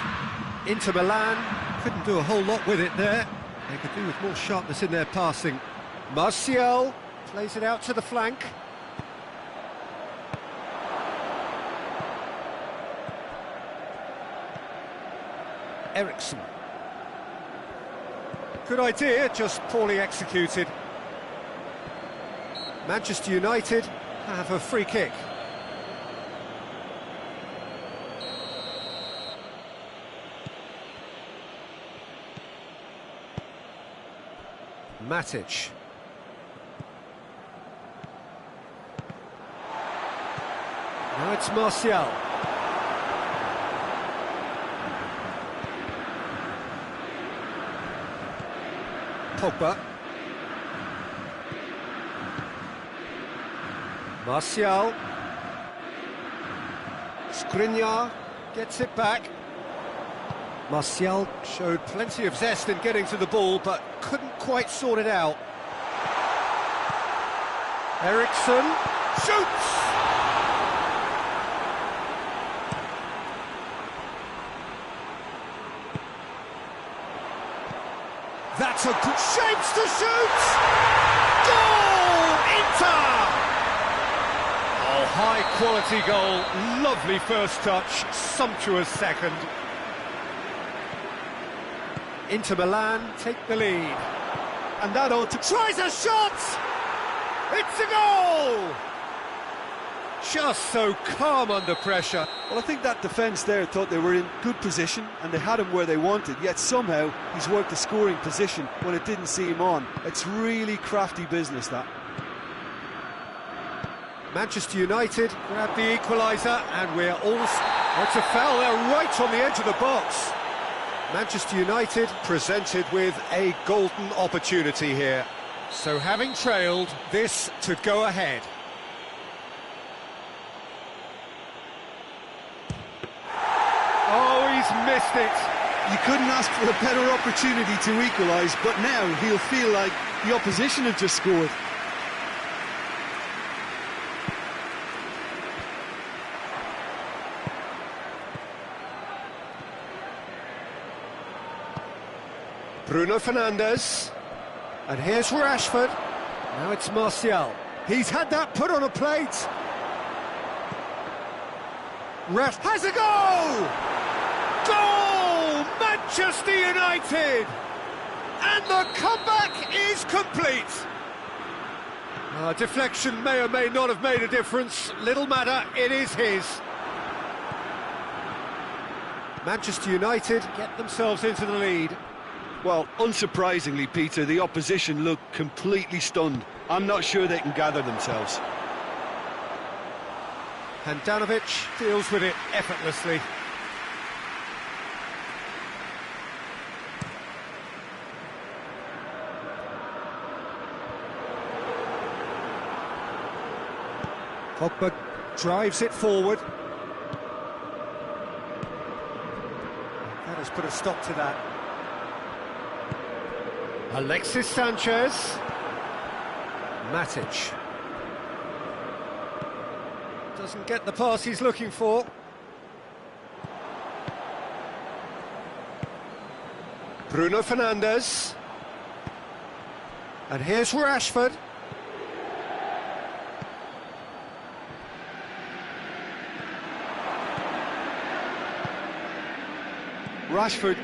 Inter Milan couldn't do a whole lot with it there. They could do with more sharpness in their passing. Martial plays it out to the flank. Ericsson. Good idea, just poorly executed. Manchester United have a free kick. Matic. Now it's Martial. Pogba. Martial. Skriniar gets it back. Martial showed plenty of zest in getting to the ball, but couldn't quite sort it out. Ericsson shoots! That's a good... Shapes to shoot! Goal! Inter! Oh, high-quality goal. Lovely first touch, sumptuous second. Inter Milan take the lead. And that ought to... Tries a shot! It's a goal! Just so calm under pressure. Well, I think that defence there thought they were in good position and they had him where they wanted, yet somehow he's worked the scoring position when it didn't see him on. It's really crafty business, that. Manchester United grab the equaliser and we're all... Oh, it's a foul there right on the edge of the box. Manchester United presented with a golden opportunity here. So having trailed, this to go ahead. Oh, he's missed it. You couldn't ask for a better opportunity to equalise, but now he'll feel like the opposition have just scored. Bruno Fernandes. And here's Rashford. Now it's Martial. He's had that put on a plate. Rash has a goal! Goal! Manchester United! And the comeback is complete. Deflection may or may not have made a difference. Little matter, it is his. Manchester United get themselves into the lead. Well, unsurprisingly, Peter, the opposition look completely stunned. I'm not sure they can gather themselves. Handanovic deals with it effortlessly. Pogba drives it forward. That has put a stop to that. Alexis Sanchez. Matic. Doesn't get the pass he's looking for. Bruno Fernandes. And here's Rashford. Rashford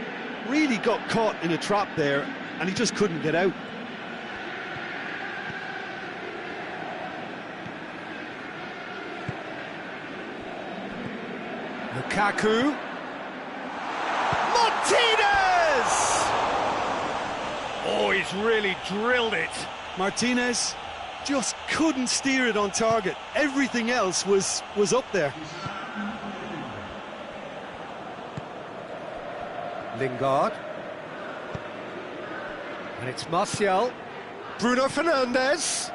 really got caught in a trap there, and he just couldn't get out. Lukaku. Martinez! Oh, he's really drilled it. Martinez just couldn't steer it on target. Everything else was up there. Lingard. And it's Martial. Bruno Fernandes.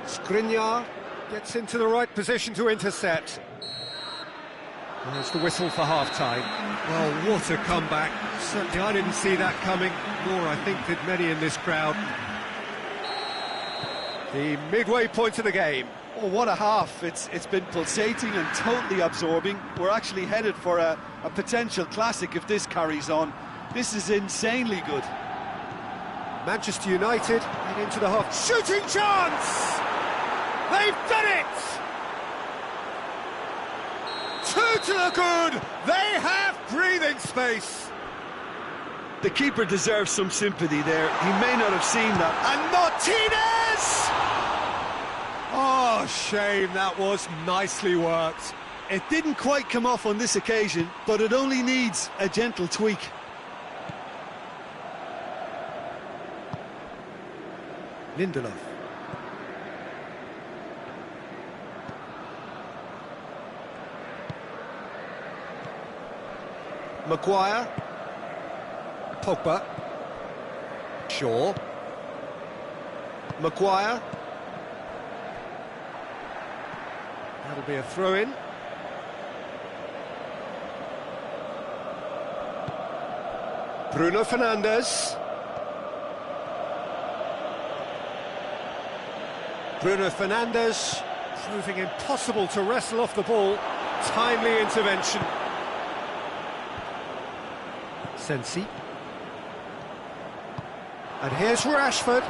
Skriniar gets into the right position to intercept. There's the whistle for half-time. Well, what a comeback. Certainly I didn't see that coming, nor I think did many in this crowd. The midway point of the game. Oh, what a half. It's been pulsating and totally absorbing. We're actually headed for a potential classic if this carries on. This is insanely good. Manchester United head into the half. Shooting chance! They've done it! Two to the good! They have breathing space! The keeper deserves some sympathy there. He may not have seen that. And Martinez! Oh, shame, that was nicely worked. It didn't quite come off on this occasion, but it only needs a gentle tweak. Lindelof. Maguire. Pogba. Shaw. Maguire. That'll be a throw-in. Bruno Fernandes. Bruno Fernandes proving impossible to wrestle off the ball. Timely intervention. Sensi. And here's Rashford.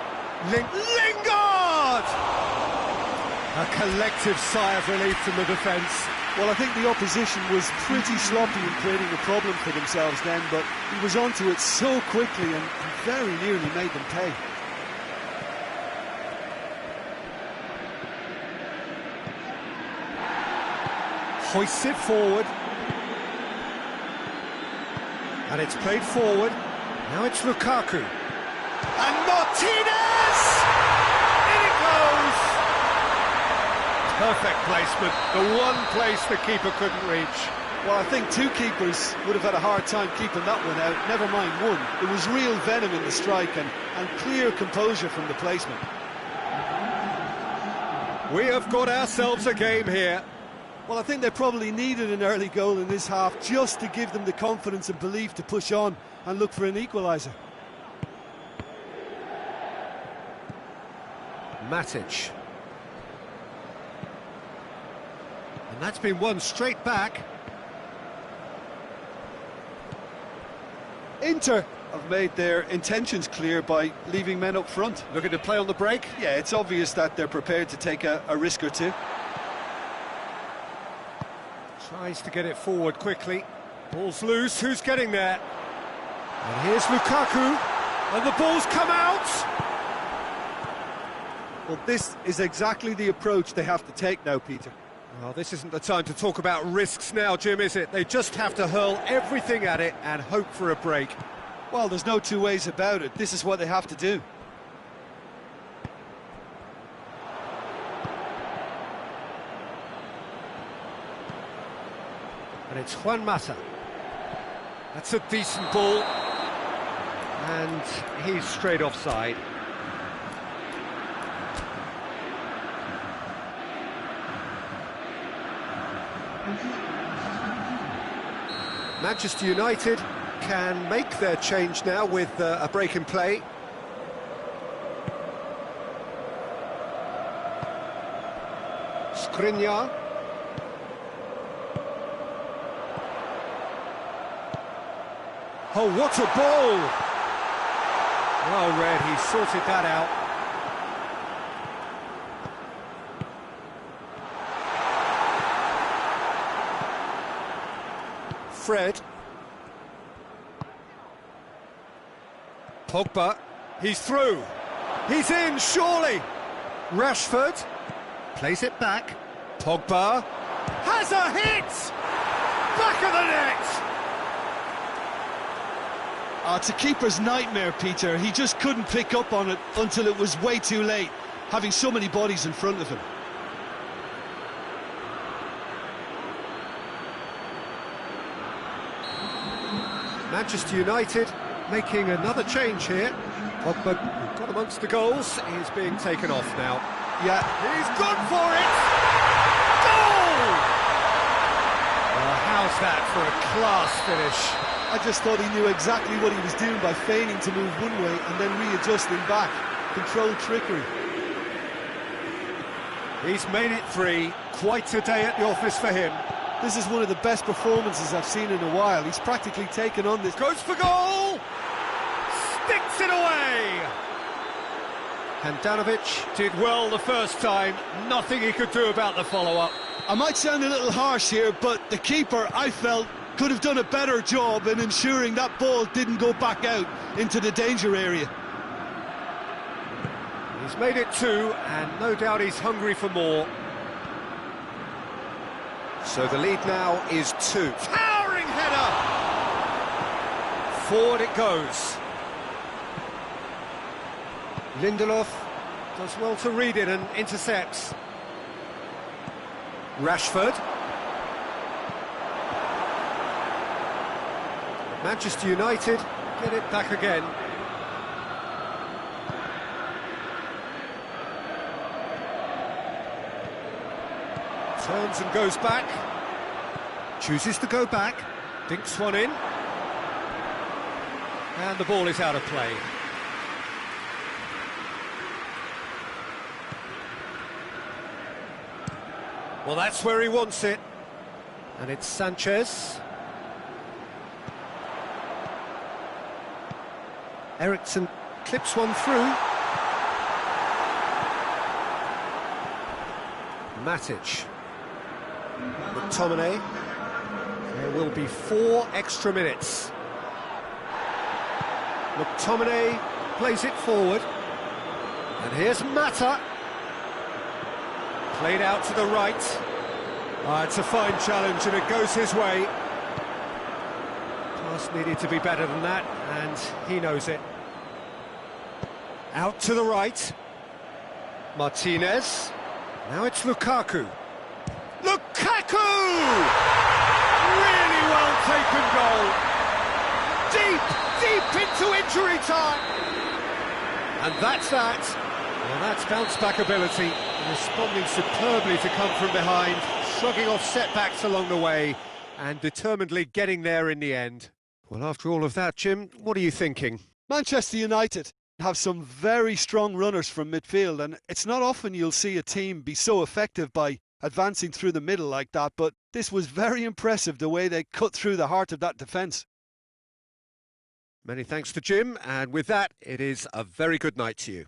Lingard! A collective sigh of relief from the defence. Well, I think the opposition was pretty sloppy in creating a problem for themselves then, but he was onto it so quickly and very nearly made them pay. Hoists it forward. And it's played forward. Now it's Lukaku. And Martinez! In it goes! Perfect placement. The one place the keeper couldn't reach. Well, I think two keepers would have had a hard time keeping that one out, never mind one. It was real venom in the strike and clear composure from the placement. We have got ourselves a game here. Well, I think they probably needed an early goal in this half just to give them the confidence and belief to push on and look for an equaliser. Matic. And that's been won straight back. Inter have made their intentions clear by leaving men up front. Looking to play on the break. Yeah, it's obvious that they're prepared to take a risk or two. Tries to get it forward quickly. Ball's loose, who's getting there? And here's Lukaku, and the ball's come out! Well, this is exactly the approach they have to take now, Peter. Well, this isn't the time to talk about risks now, Jim, is it? They just have to hurl everything at it and hope for a break. Well, there's no two ways about it. This is what they have to do. And it's Juan Mata. That's a decent ball. And he's straight offside. Manchester United can make their change now with a break in play. Skriniar. Oh, what a ball! Well read, he sorted that out. Fred. Pogba. He's through. He's in, surely. Rashford. Plays it back. Pogba. Has a hit! Back of the net! It's a keeper's nightmare, Peter. He just couldn't pick up on it until it was way too late, having so many bodies in front of him. Manchester United making another change here. Pogba, who got amongst the goals, is being taken off now. Yeah, he's gone for it! Goal! Well, how's that for a class finish? I just thought he knew exactly what he was doing by feigning to move one way and then readjusting back. Controlled trickery. He's made it 3. Quite a day at the office for him. This is one of the best performances I've seen in a while. He's practically taken on this. Goes for goal! Sticks it away! Handanovic did well the first time. Nothing he could do about the follow-up. I might sound a little harsh here, but the keeper, I felt, could have done a better job in ensuring that ball didn't go back out into the danger area. He's made it 2, and no doubt he's hungry for more. So the lead now is 2. Towering header! Forward it goes. Lindelof does well to read it and intercepts. Rashford. Manchester United get it back again. Turns and goes back. Chooses to go back. Dinks one in. And the ball is out of play. Well, that's where he wants it. And it's Sanchez. Eriksson clips one through. Matic. McTominay. There will be 4 extra minutes. McTominay plays it forward. And here's Mata. Played out to the right. It's a fine challenge and it goes his way. Pass needed to be better than that, and he knows it. Out to the right. Martinez. Now it's Lukaku. Lukaku! Really well taken goal. Deep into injury time. And that's that. Well, that's bounce-back ability. Responding superbly to come from behind, shrugging off setbacks along the way, and determinedly getting there in the end. Well, after all of that, Jim, what are you thinking? Manchester United have some very strong runners from midfield, and it's not often you'll see a team be so effective by advancing through the middle like that, but this was very impressive the way they cut through the heart of that defence. Many thanks to Jim, and with that, it is a very good night to you.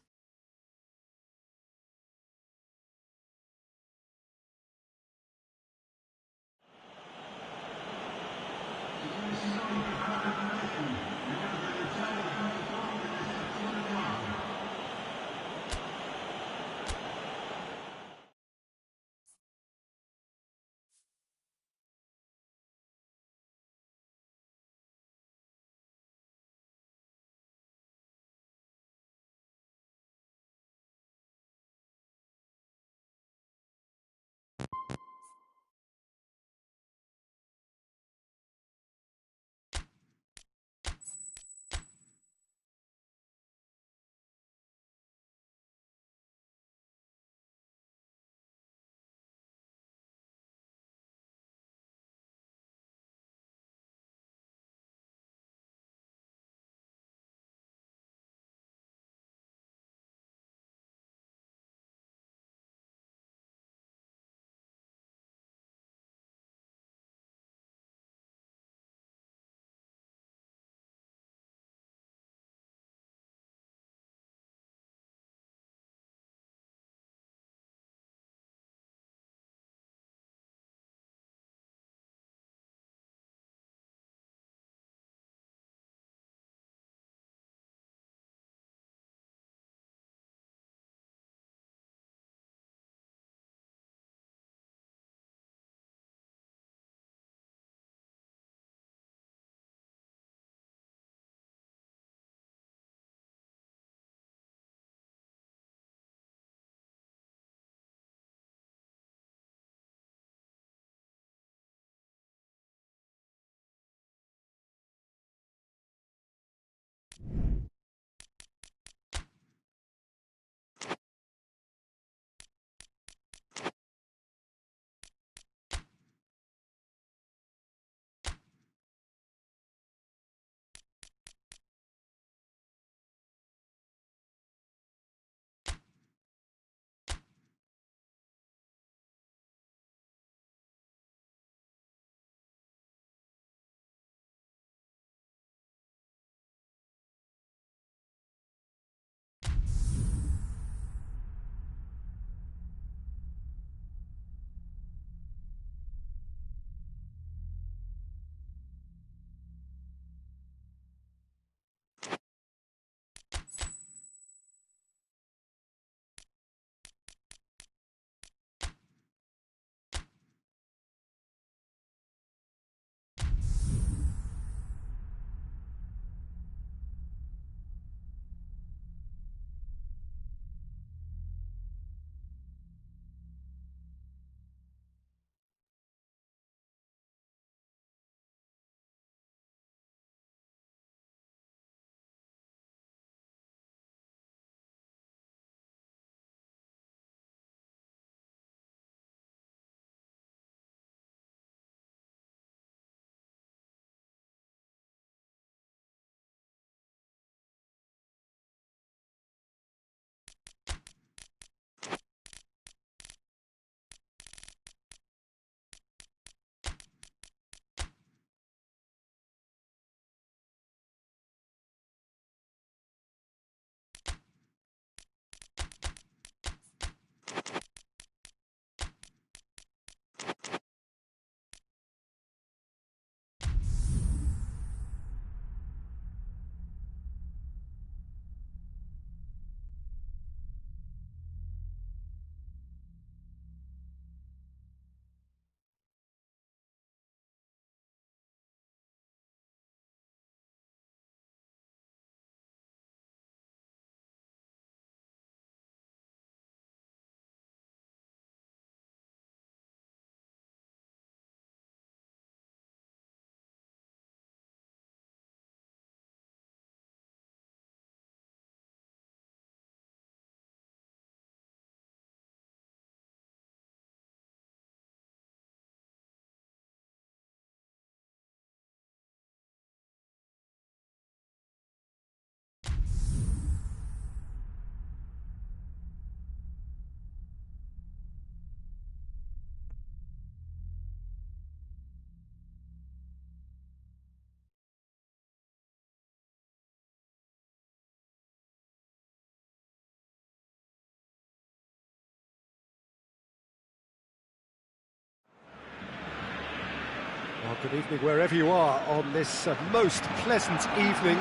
Good evening wherever you are on this most pleasant evening.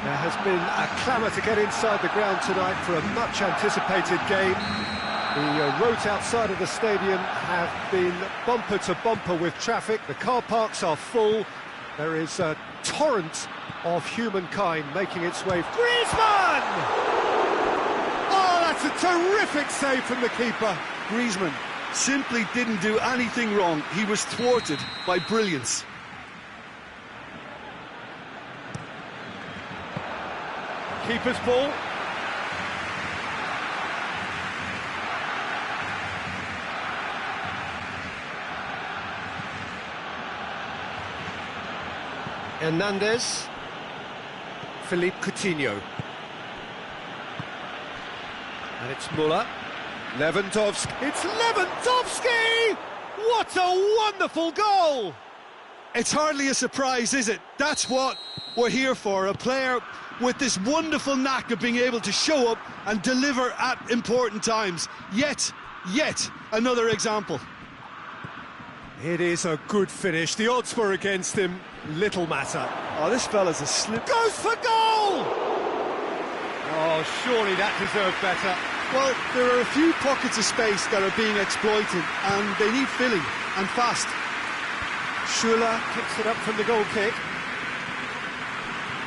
There has been a clamour to get inside the ground tonight for a much anticipated game. The roads outside of the stadium have been bumper to bumper with traffic. The car parks are full. There is a torrent of humankind making its way. Griezmann! Oh, that's a terrific save from the keeper. Griezmann simply didn't do anything wrong. He was thwarted by brilliance. Keeper's ball. Hernandez. Philippe Coutinho. And it's Müller. Lewandowski. It's Lewandowski! What a wonderful goal! It's hardly a surprise, is it? That's what we're here for. A player with this wonderful knack of being able to show up and deliver at important times. Yet another example. It is a good finish. The odds were against him. Little matter. Oh, this fella's a slip. Goes for goal! Oh, surely that deserved better. Well, there are a few pockets of space that are being exploited, and they need filling, and fast. Schuller kicks it up from the goal kick.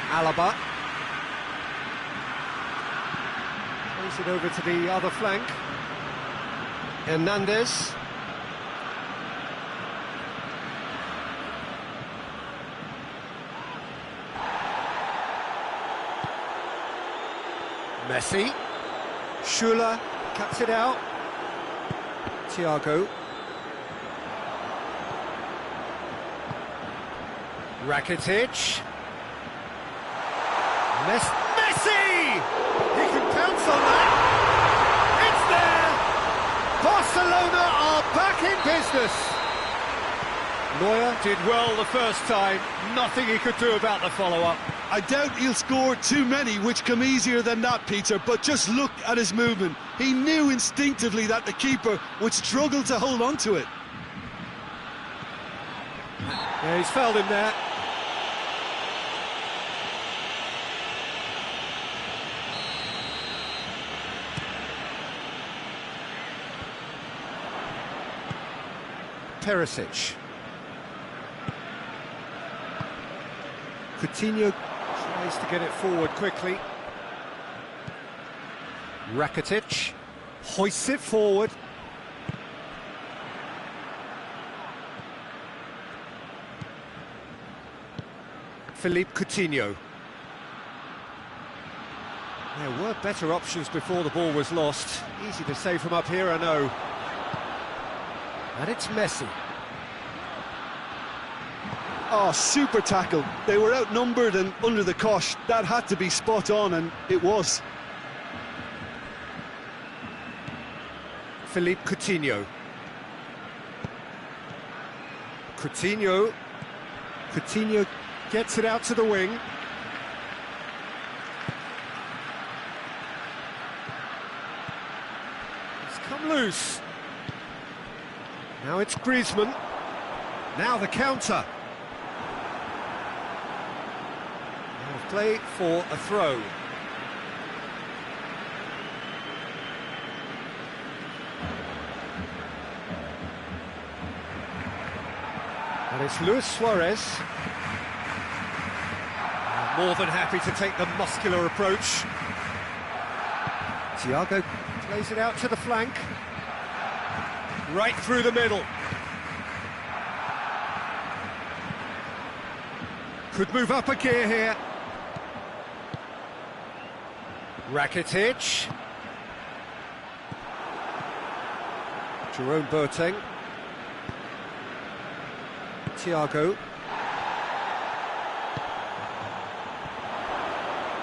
Alaba. Plays it over to the other flank. Hernandez. Messi. Schuller cuts it out. Thiago. Rakitic. Messi! He can pounce on that. It's there! Barcelona are back in business. Neuer did well the first time. Nothing he could do about the follow-up. I doubt he'll score too many, which come easier than that, Peter, but just look at his movement. He knew instinctively that the keeper would struggle to hold on to it. Yeah, he's fouled him there. Perisic. Coutinho tries to get it forward quickly. Rakitic hoists it forward. Philippe Coutinho. There were better options before the ball was lost. Easy to say from up here, I know. And it's Messi. Oh, super tackle. They were outnumbered and under the cosh. That had to be spot on, and it was. Philippe Coutinho. Coutinho gets it out to the wing. It's come loose. Now it's Griezmann. Now the counter. Now play for a throw. And it's Luis Suarez. More than happy to take the muscular approach. Thiago plays it out to the flank. Right through the middle. Could move up a gear here. Rakitic. Jerome Boateng. Thiago.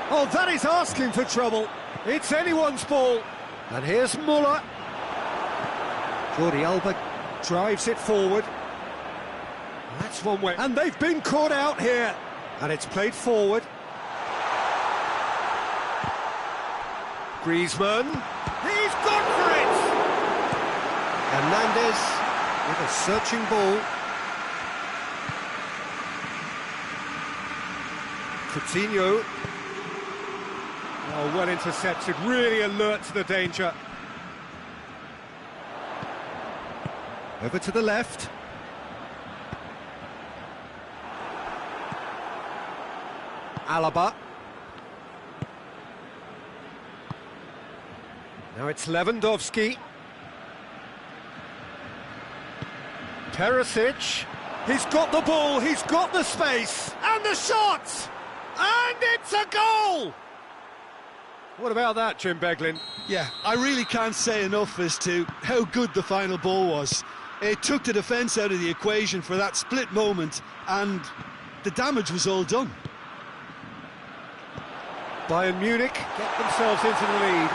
Oh, that is asking for trouble. It's anyone's ball. And here's Müller. Jordi Alba drives it forward. That's one way. And they've been caught out here. And it's played forward. Griezmann. He's gone for it! Hernandez with a searching ball. Coutinho. Oh, well intercepted, really alert to the danger. Over to the left. Alaba. Now it's Lewandowski. Perisic. He's got the ball, he's got the space, and the shot! And it's a goal! What about that, Jim Beglin? Yeah, I really can't say enough as to how good the final ball was. It took the defence out of the equation for that split moment, and the damage was all done. Bayern Munich get themselves into the lead.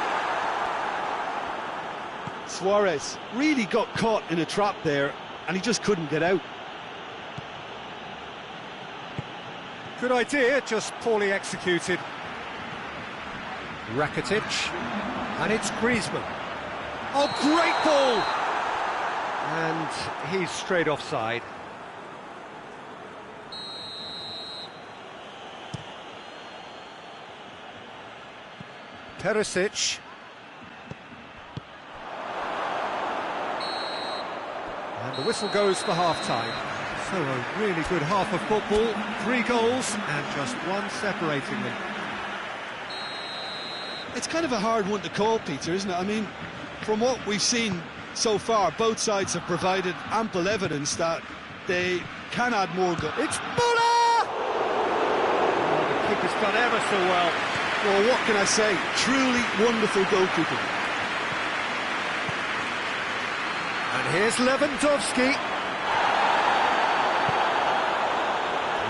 Suarez really got caught in a trap there, and he just couldn't get out. Good idea, just poorly executed. Rakitic, and it's Griezmann. Oh, great ball! And he's straight offside. Perisic. And the whistle goes for half-time. So a really good half of football, 3 goals and just one separating them. It's kind of a hard one to call, Peter, isn't it? I mean, from what we've seen so far, both sides have provided ample evidence that they can add more goals. It's Muller! Oh, the keeper's done ever so well. Well, what can I say? Truly wonderful goalkeeping. And here's Lewandowski.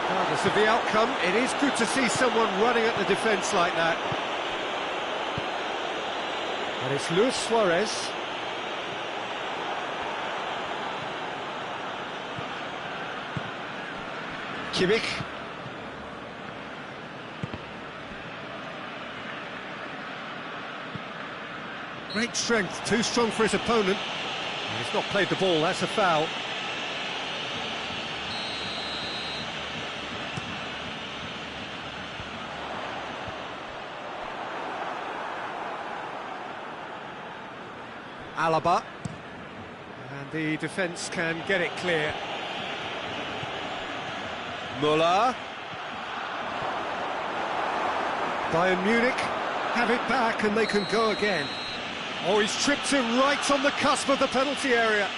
Regardless of the outcome, it is good to see someone running at the defence like that. And it's Luis Suarez. Kimmich. Great strength, too strong for his opponent. And he's not played the ball, that's a foul. Alaba, and the defence can get it clear. Muller. Bayern Munich have it back and they can go again. Oh, he's tripped him right on the cusp of the penalty area.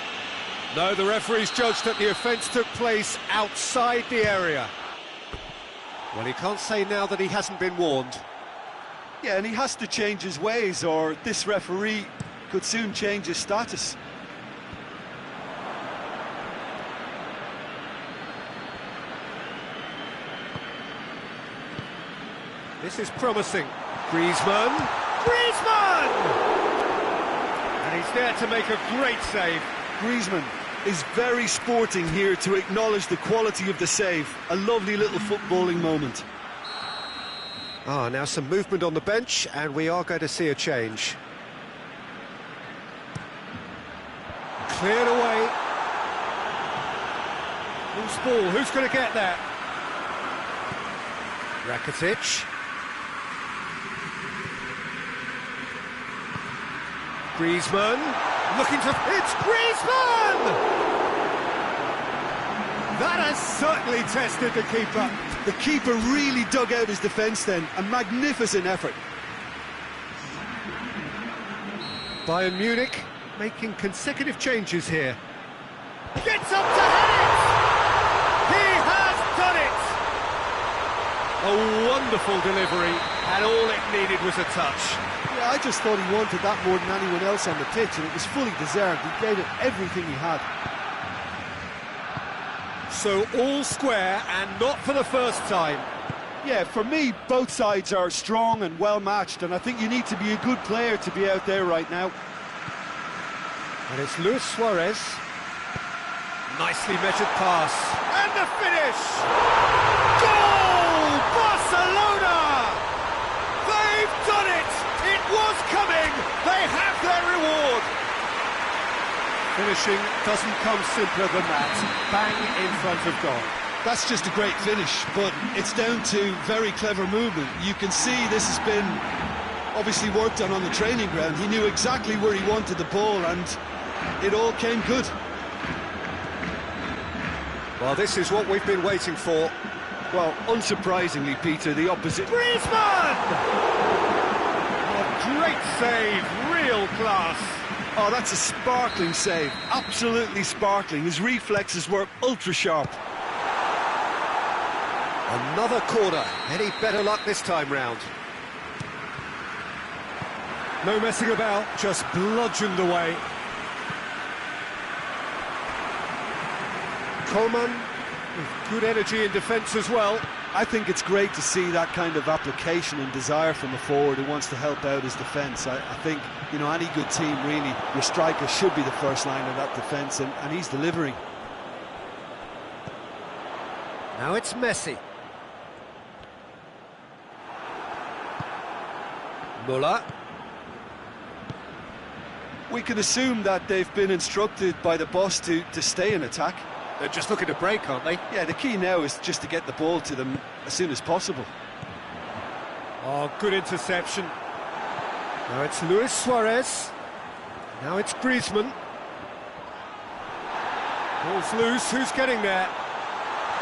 No, the referee's judged that the offence took place outside the area. Well, he can't say now that he hasn't been warned. Yeah, and he has to change his ways, or this referee could soon change his status. This is promising. Griezmann! Griezmann! And he's there to make a great save. Griezmann is very sporting here to acknowledge the quality of the save. A lovely little footballing moment. Ah, now some movement on the bench, and we are going to see a change. Cleared away. Loose ball, who's going to get that? Rakitic. Griezmann, looking to... It's Griezmann! That has certainly tested the keeper. The keeper really dug out his defence then. A magnificent effort. Bayern Munich making consecutive changes here. Gets up to head it! He has done it! A wonderful delivery, and all it needed was a touch. Yeah, I just thought he wanted that more than anyone else on the pitch, and it was fully deserved. He gave it everything he had. So all square, and not for the first time. Yeah, for me, both sides are strong and well matched, and I think you need to be a good player to be out there right now. And it's Luis Suarez. Nicely measured pass. And the finish! Goal! Barcelona! They've done it! It was coming! They have their reward! Finishing doesn't come simpler than that. Bang in front of goal. That's just a great finish, but it's down to very clever movement. You can see this has been obviously worked on the training ground. He knew exactly where he wanted the ball, and it all came good. Well, this is what we've been waiting for. Well, unsurprisingly, Peter, the opposite. Griezmann! A great save, real class. Oh, that's a sparkling save, absolutely sparkling. His reflexes were ultra-sharp. Another corner. Any better luck this time round? No messing about, just bludgeoned away. Coman with good energy in defence as well. I think it's great to see that kind of application and desire from a forward who wants to help out his defence. I think, you know, any good team, really, your striker should be the first line of that defence, and he's delivering. Now it's Messi. Muller. We can assume that they've been instructed by the boss to stay in attack. They're just looking to break, aren't they? Yeah, the key now is just to get the ball to them as soon as possible. Oh, good interception. Now it's Luis Suarez. Now it's Griezmann. Ball's loose, who's getting there?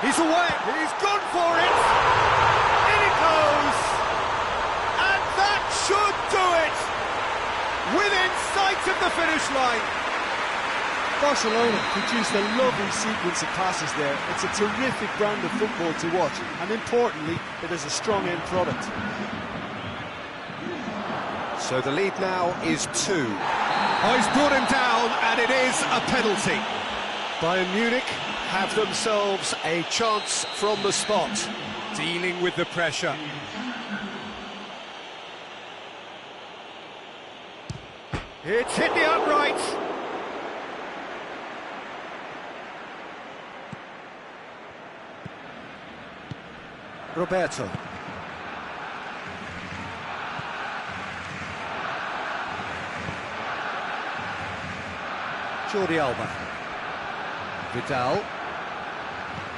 He's away, he's gone for it! In it goes! And that should do it! Within sight of the finish line! Barcelona produced a lovely sequence of passes there. It's a terrific brand of football to watch, and importantly, it is a strong end product. So the lead now is 2. Oh, he's brought him down, and it is a penalty. Bayern Munich have themselves a chance from the spot, dealing with the pressure. It's hit the upright. Roberto. Jordi Alba. Vidal.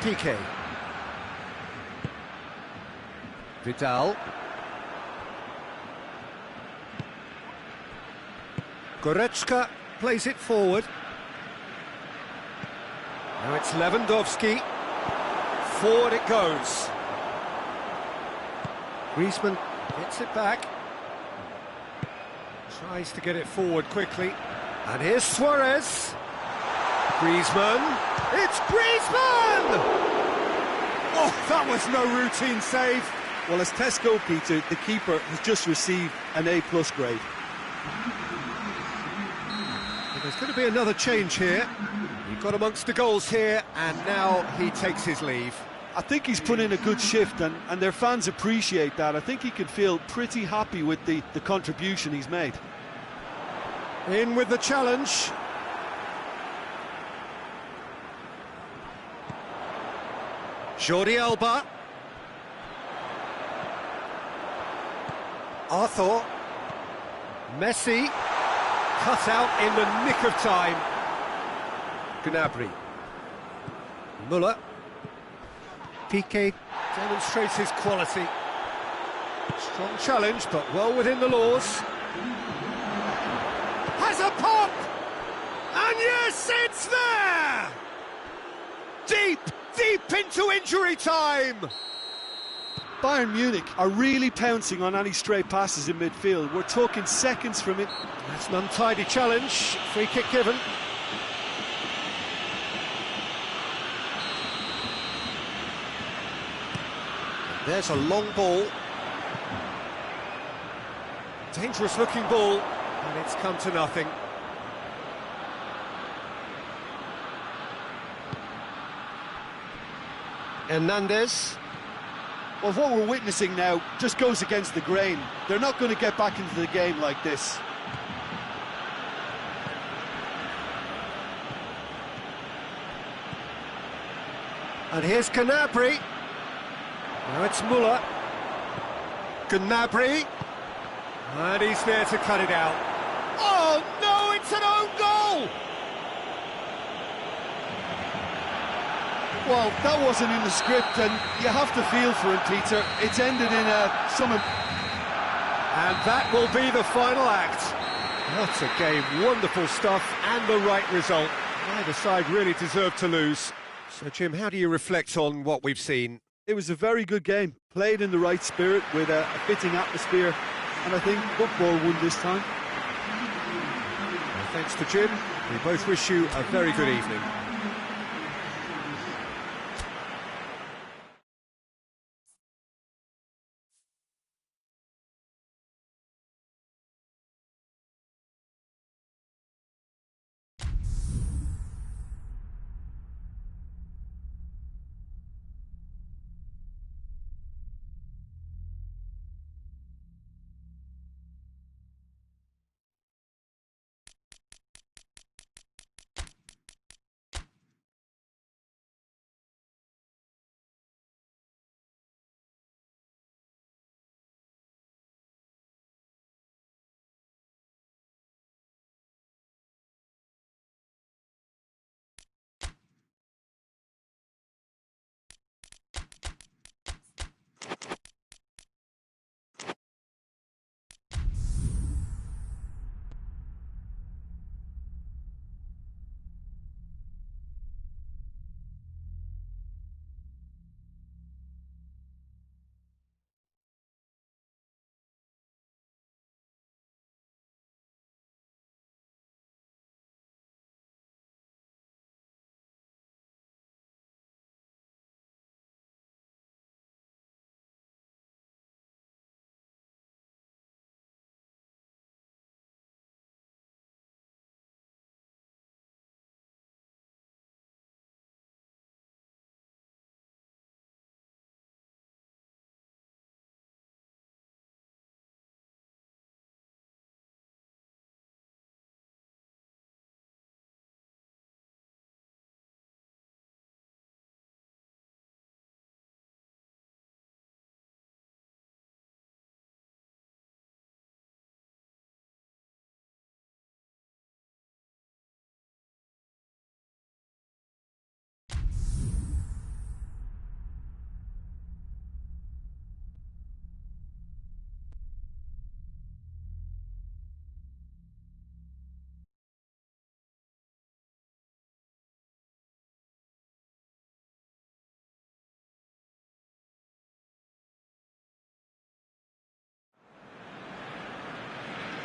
Piqué. Vidal. Goretzka plays it forward. Now it's Lewandowski. Forward it goes. Griezmann gets it back. Tries to get it forward quickly. And here's Suarez. Griezmann. It's Griezmann! Oh, that was no routine save. Well, as Tesco, Peter, the keeper has just received an A+ grade. Well, there's going to be another change here. He got amongst the goals here, and now he takes his leave. I think he's put in a good shift, and their fans appreciate that. I think he can feel pretty happy with the contribution he's made. In with the challenge. Jordi Alba. Arthur. Messi. Cut out in the nick of time. Gnabry. Muller. Piqué demonstrates his quality. Strong challenge, but well within the laws. Has a pop! And yes, it's there! Deep into injury time! Bayern Munich are really pouncing on any stray passes in midfield. We're talking seconds from it. That's an untidy challenge. Free kick given. There's a long ball. Dangerous looking ball, and it's come to nothing. Hernandez. Well, what we're witnessing now just goes against the grain. They're not going to get back into the game like this. And here's Gnabry. Now it's Muller. Gnabry. And he's there to cut it out. Oh, no, it's an own goal! Well, that wasn't in the script, and you have to feel for him, Peter. It's ended in some... And that will be the final act. What a game, wonderful stuff, and the right result. Neither side really deserved to lose. So, Jim, how do you reflect on what we've seen? It was a very good game, played in the right spirit with a fitting atmosphere, and I think football won this time. Well, thanks to Jim. We both wish you a very good evening.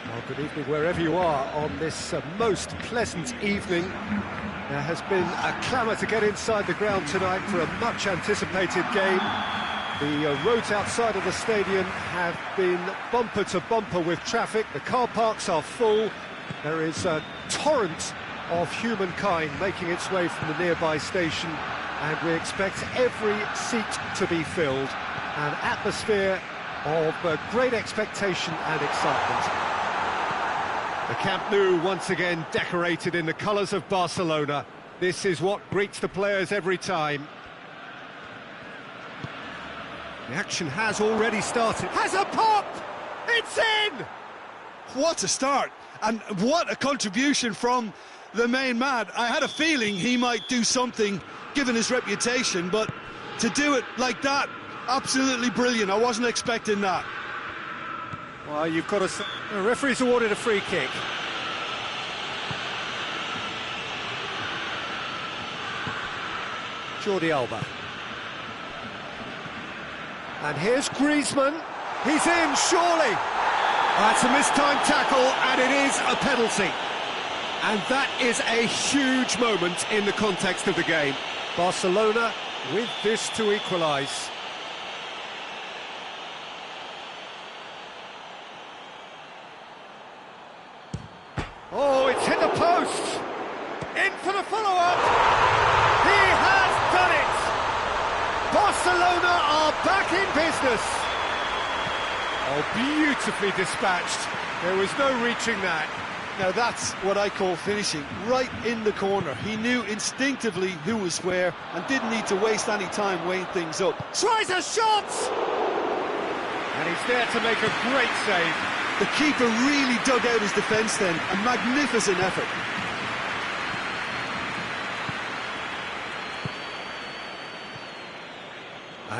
Well, good evening wherever you are on this most pleasant evening. There has been a clamour to get inside the ground tonight for a much-anticipated game. The roads outside of the stadium have been bumper to bumper with traffic. The car parks are full. There is a torrent of humankind making its way from the nearby station, and we expect every seat to be filled. An atmosphere of great expectation and excitement. The Camp Nou once again decorated in the colours of Barcelona. This is what greets the players every time. The action has already started. Has a pop! It's in! What a start, and what a contribution from the main man. I had a feeling he might do something, given his reputation, but to do it like that, absolutely brilliant. I wasn't expecting that. Well, you've got to... The referee's awarded a free kick. Jordi Alba. And here's Griezmann. He's in, surely. That's a mistimed tackle, and it is a penalty. And that is a huge moment in the context of the game. Barcelona with this to equalise. Oh, it's hit the post! In for the follow-up! He has done it! Barcelona are back in business! Oh, beautifully dispatched. There was no reaching that. Now that's what I call finishing, right in the corner. He knew instinctively who was where and didn't need to waste any time weighing things up. Tries a shot! And he's there to make a great save. The keeper really dug out his defence then, a magnificent effort.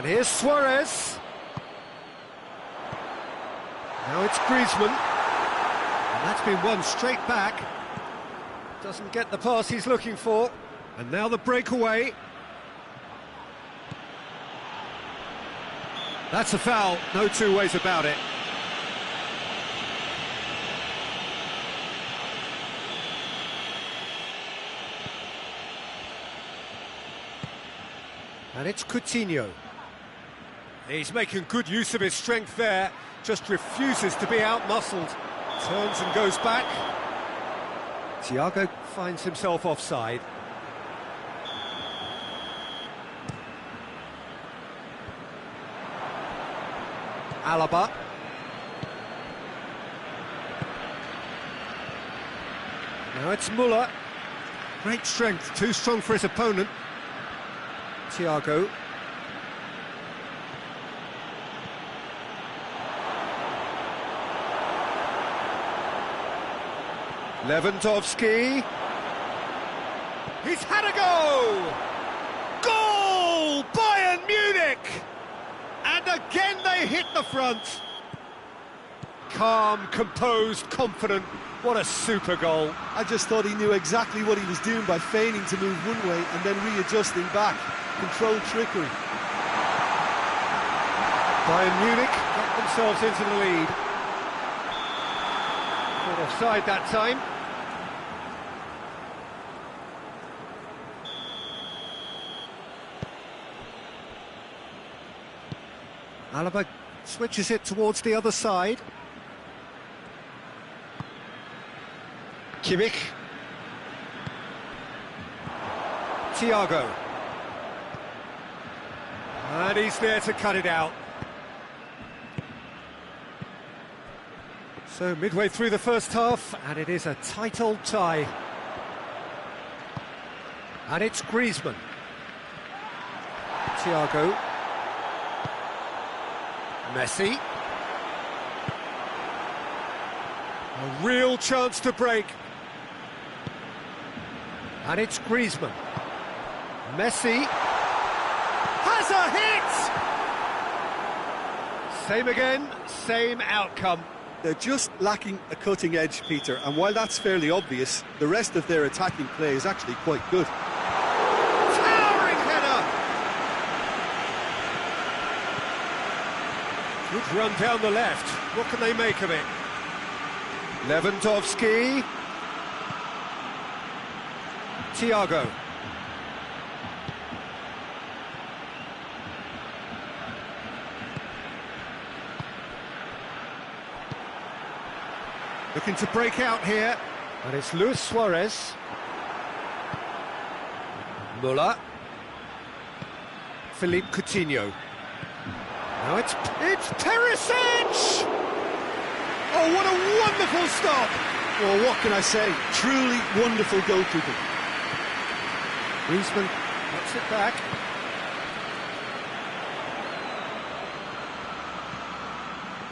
And here's Suarez. Now it's Griezmann. And that's been won straight back. Doesn't get the pass he's looking for. And now the breakaway. That's a foul, no two ways about it. And it's Coutinho. He's making good use of his strength there, just refuses to be out-muscled. Turns and goes back. Thiago finds himself offside. Alaba. Now it's Muller. Great strength, too strong for his opponent. Thiago. Lewandowski. He's had a go! Goal! Bayern Munich! And again they hit the front. Calm, composed, confident. What a super goal. I just thought he knew exactly what he was doing by feigning to move one way and then readjusting back. Controlled trickery. Bayern Munich got themselves into the lead. Caught offside that time. Alaba switches it towards the other side. Kimmich. Thiago. And he's there to cut it out. So midway through the first half, and it is a tight old tie. And it's Griezmann. Thiago. Messi. A real chance to break. And it's Griezmann. Messi has a hit! Same again, same outcome. They're just lacking a cutting edge, Peter, and while that's fairly obvious, the rest of their attacking play is actually quite good. Towering header! Good run down the left. What can they make of it? Lewandowski. Thiago. Looking to break out here. And it's Luis Suarez. Muller. Philippe Coutinho. Now it's Perisic! Oh, what a wonderful stop! Well, what can I say? Truly wonderful goalkeeping. Griezmann gets it back.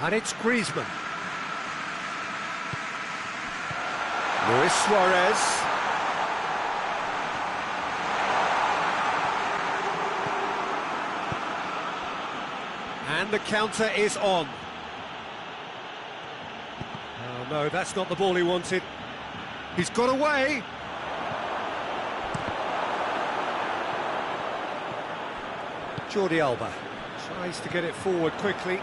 And it's Griezmann. Luis Suarez. And the counter is on. Oh no, that's not the ball he wanted. He's got away. Jordi Alba tries to get it forward quickly.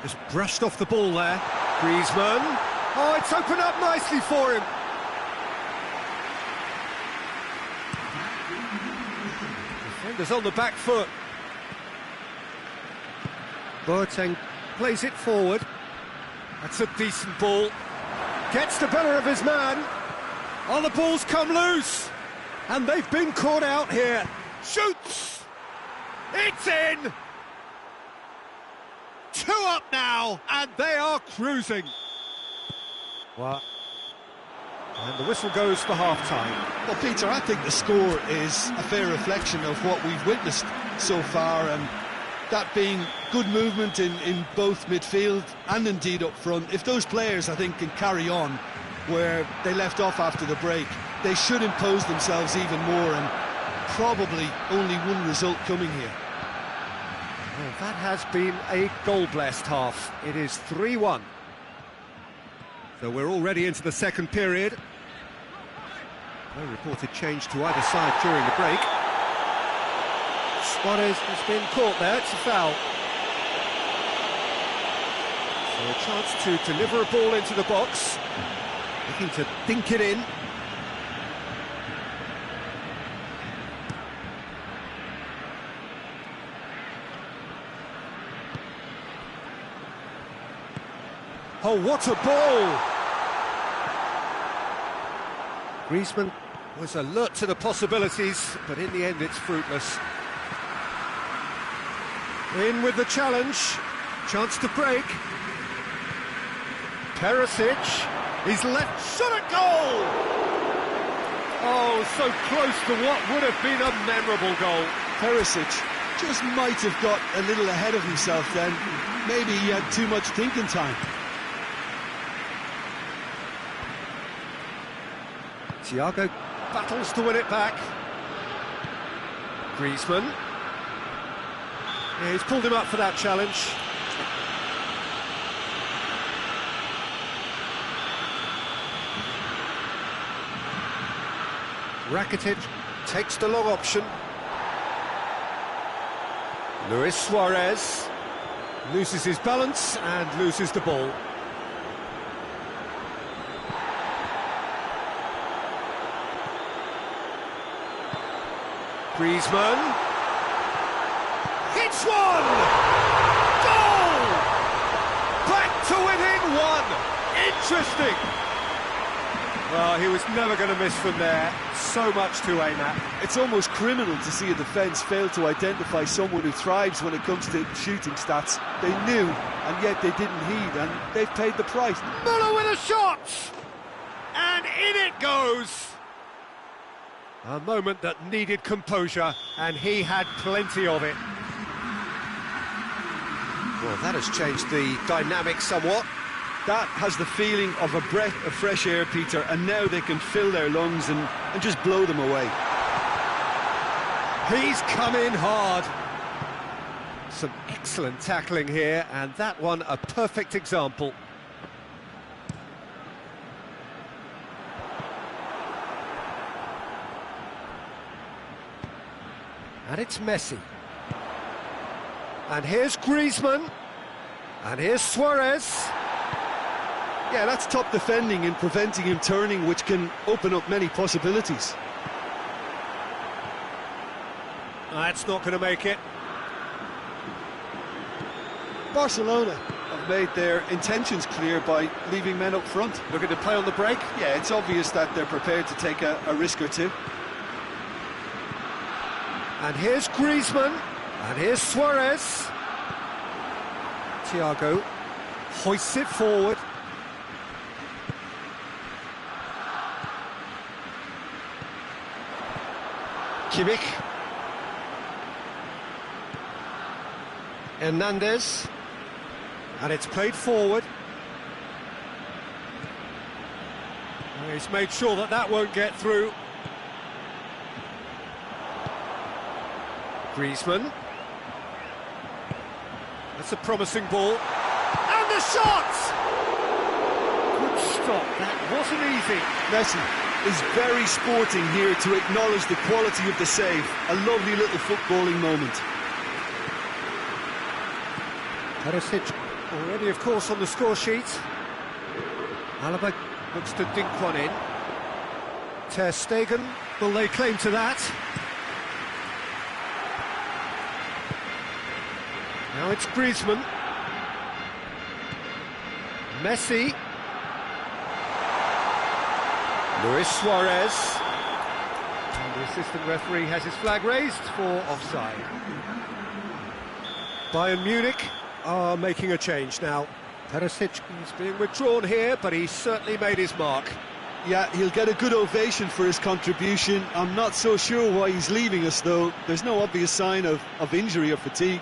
Just brushed off the ball there. Griezmann. Oh, it's opened up nicely for him. Defenders on the back foot. Boateng plays it forward. That's a decent ball. Gets the better of his man. Oh, the ball's come loose. And they've been caught out here. Shoots! It's in! 2 up now, and they are cruising. Well, and the whistle goes for half-time. Well, Peter, I think the score is a fair reflection of what we've witnessed so far, and that being good movement in both midfield and indeed up front. If those players, I think, can carry on where they left off after the break, they should impose themselves even more, and probably only one result coming here. Well, that has been a goal-blessed half. It is 3-1. So we're already into the second period. No reported change to either side during the break. Suarez has been caught there, it's a foul. So a chance to deliver a ball into the box. Looking to dink it in. Oh, what a ball! Griezmann was alert to the possibilities, but in the end it's fruitless. In with the challenge, chance to break. Perisic, he's left shot at goal! Oh, so close to what would have been a memorable goal. Perisic just might have got a little ahead of himself then. Maybe he had too much thinking time. Thiago battles to win it back. Griezmann. Yeah, he's pulled him up for that challenge. Rakitic takes the long option. Luis Suarez loses his balance and loses the ball. Griezmann hits one! Goal! Back to within one! Interesting! Well, he was never going to miss from there. So much to aim at. It's almost criminal to see a defence fail to identify someone who thrives when it comes to shooting stats. They knew, and yet they didn't heed, and they've paid the price. Müller with a shot! And in it goes! A moment that needed composure, and he had plenty of it. Well, that has changed the dynamic somewhat. That has the feeling of a breath of fresh air, Peter, and now they can fill their lungs and just blow them away. He's come in hard. Some excellent tackling here, and that one a perfect example. And it's Messi. And here's Griezmann. And here's Suarez. Yeah, that's top defending and preventing him turning, which can open up many possibilities. That's not going to make it. Barcelona have made their intentions clear by leaving men up front. Looking to play on the break. Yeah, it's obvious that they're prepared to take a risk or two. And here's Griezmann, and here's Suarez. Thiago hoists it forward. Kimmich. Hernandez. And it's played forward. He's made sure that that won't get through. Griezmann. That's a promising ball. And the shot! Good stop, that wasn't easy. Messi is very sporting here to acknowledge the quality of the save. A lovely little footballing moment. Perisic already, of course, on the score sheet. Alaba looks to dink one in. Ter Stegen will lay claim to that. Now it's Griezmann. Messi. Luis Suarez. And the assistant referee has his flag raised for offside. Bayern Munich are making a change now. Perisic is being withdrawn here, but he's certainly made his mark. Yeah, he'll get a good ovation for his contribution. I'm not so sure why he's leaving us, though. There's no obvious sign of injury or fatigue.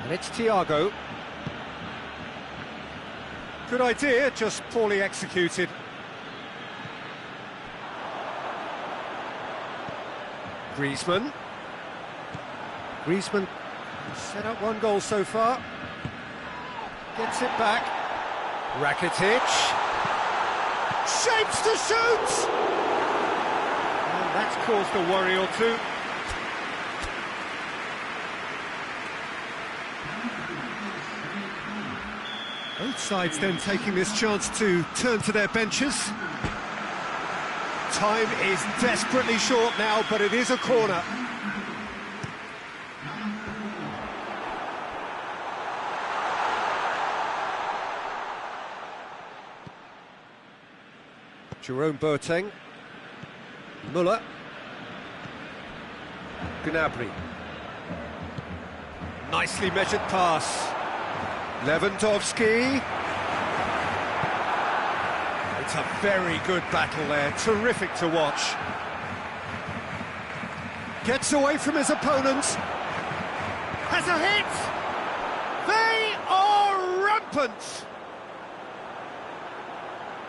And it's Thiago. Good idea, just poorly executed. Griezmann. Griezmann set up one goal so far. Gets it back. Rakitic. Shapes to shoot! And that's caused a worry or two. Both sides then taking this chance to turn to their benches. Time is desperately short now, but it is a corner. Jerome Boateng. Müller. Gnabry. Nicely measured pass. Lewandowski. It's a very good battle there, terrific to watch. Gets away from his opponents. Has a hit! They are rampant!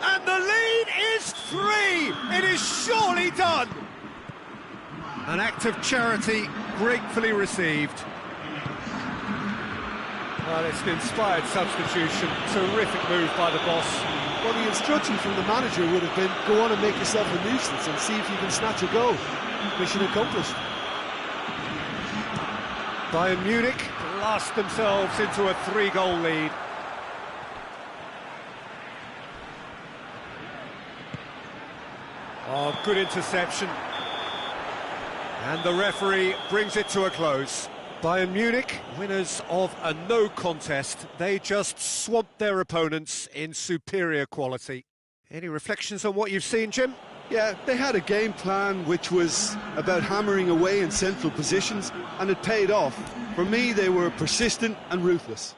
And the lead is 3! It is surely done! An act of charity gratefully received. Well, it's an inspired substitution, terrific move by the boss. Well, the instruction from the manager would have been, go on and make yourself a nuisance and see if you can snatch a goal. Mission accomplished. Bayern Munich blast themselves into a 3-goal lead. Oh, good interception. And the referee brings it to a close. Bayern Munich, winners of a no contest. They just swamped their opponents in superior quality. Any reflections on what you've seen, Jim? Yeah, they had a game plan which was about hammering away in central positions, and it paid off. For me, they were persistent and ruthless.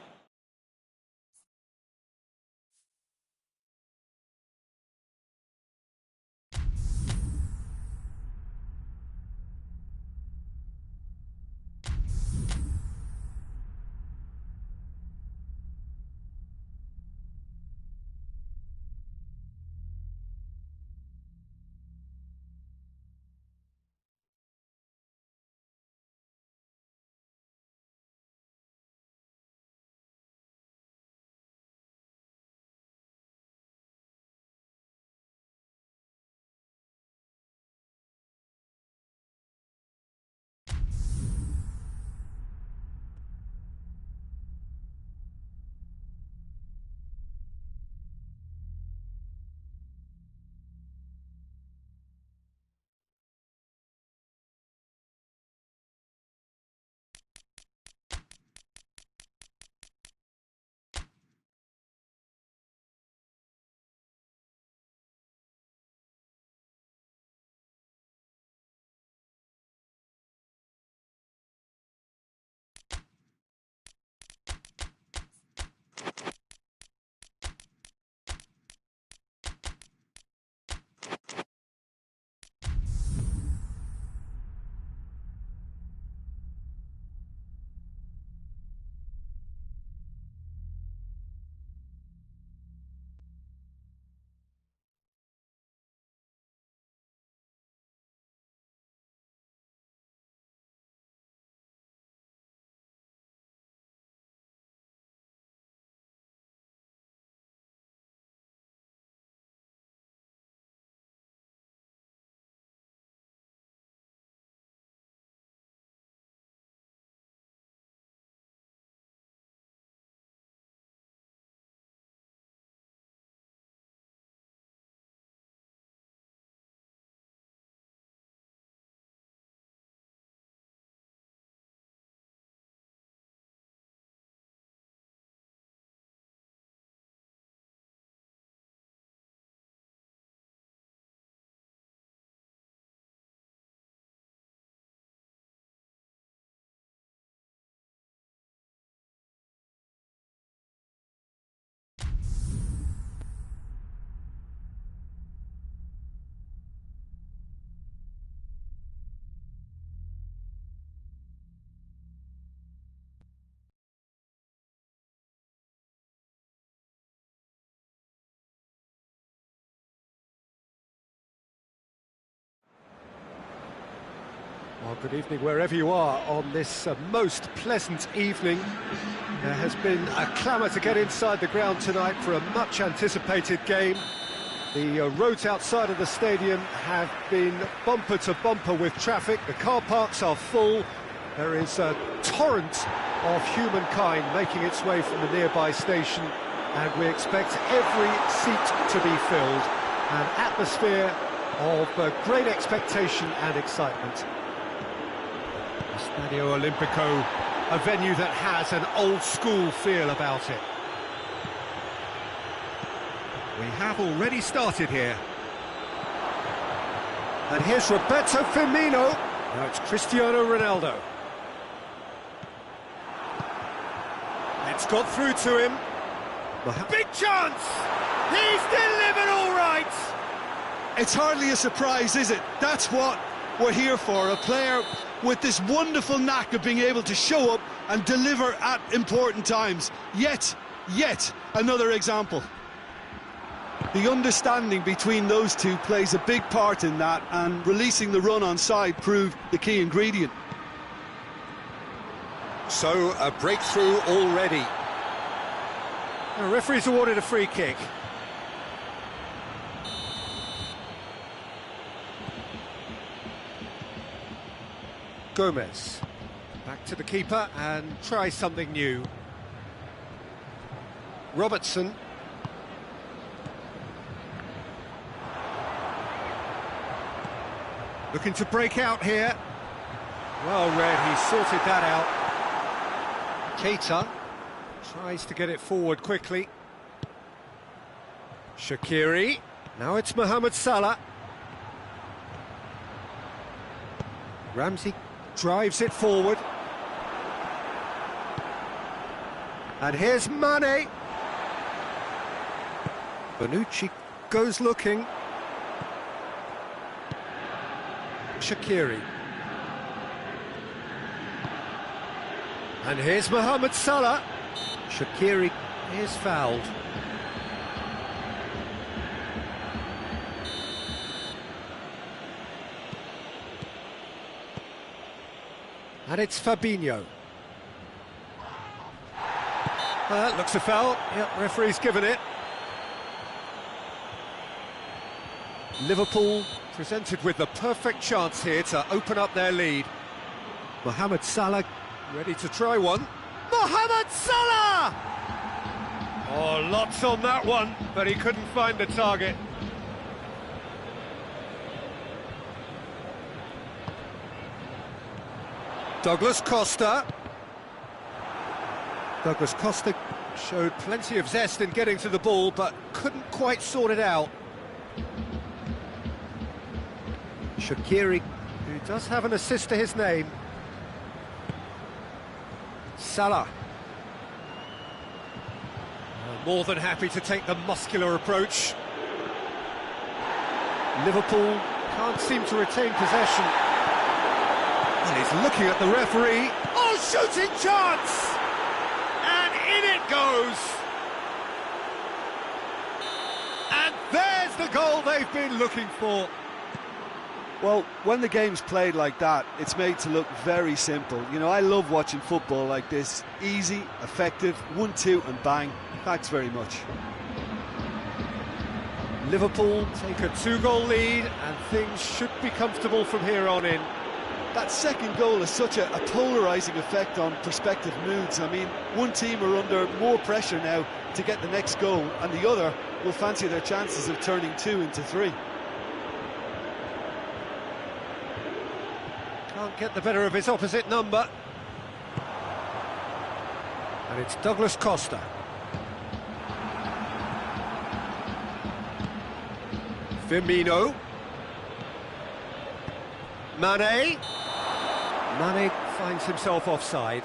Good evening wherever you are on this most pleasant evening. There has been a clamour to get inside the ground tonight for a much anticipated game. The roads outside of the stadium have been bumper to bumper with traffic. The car parks are full. There is a torrent of humankind making its way from the nearby station, and we expect every seat to be filled. An atmosphere of great expectation and excitement. Stadio Olimpico, a venue that has an old-school feel about it. We have already started here. And here's Roberto Firmino. Now it's Cristiano Ronaldo. It's got through to him. Big chance! He's delivered all right! It's hardly a surprise, is it? That's what we're here for, a player with this wonderful knack of being able to show up and deliver at important times. Yet another example. The understanding between those two plays a big part in that, and releasing the run on side proved the key ingredient. So, a breakthrough already. The referee's awarded a free kick. Gomez, back to the keeper and try something new. Robertson. Looking to break out here. Well read, he sorted that out. Keita tries to get it forward quickly. Shaqiri. Now it's Mohamed Salah. Ramsey drives it forward. And here's Mane. Bonucci goes looking. Shaqiri. And here's Mohamed Salah. Shaqiri is fouled. And it's Fabinho. Well, that looks a foul. Yep, referee's given it. Liverpool presented with the perfect chance here to open up their lead. Mohamed Salah ready to try one. Mohamed Salah! Oh, lots on that one, but he couldn't find the target. Douglas Costa. Douglas Costa showed plenty of zest in getting to the ball, but couldn't quite sort it out. Shaqiri, who does have an assist to his name. Salah. More than happy to take the muscular approach. Liverpool can't seem to retain possession. And he's looking at the referee. Oh, shooting chance! And in it goes! And there's the goal they've been looking for. Well, when the game's played like that, it's made to look very simple. You know, I love watching football like this. Easy, effective, 1-2 and bang. Thanks very much. Liverpool take a 2-goal lead and things should be comfortable from here on in. That second goal has such a polarising effect on prospective moods. I mean, one team are under more pressure now to get the next goal, and the other will fancy their chances of turning 2 into 3. Can't get the better of his opposite number. And it's Douglas Costa. Firmino. Mane. Mane finds himself offside.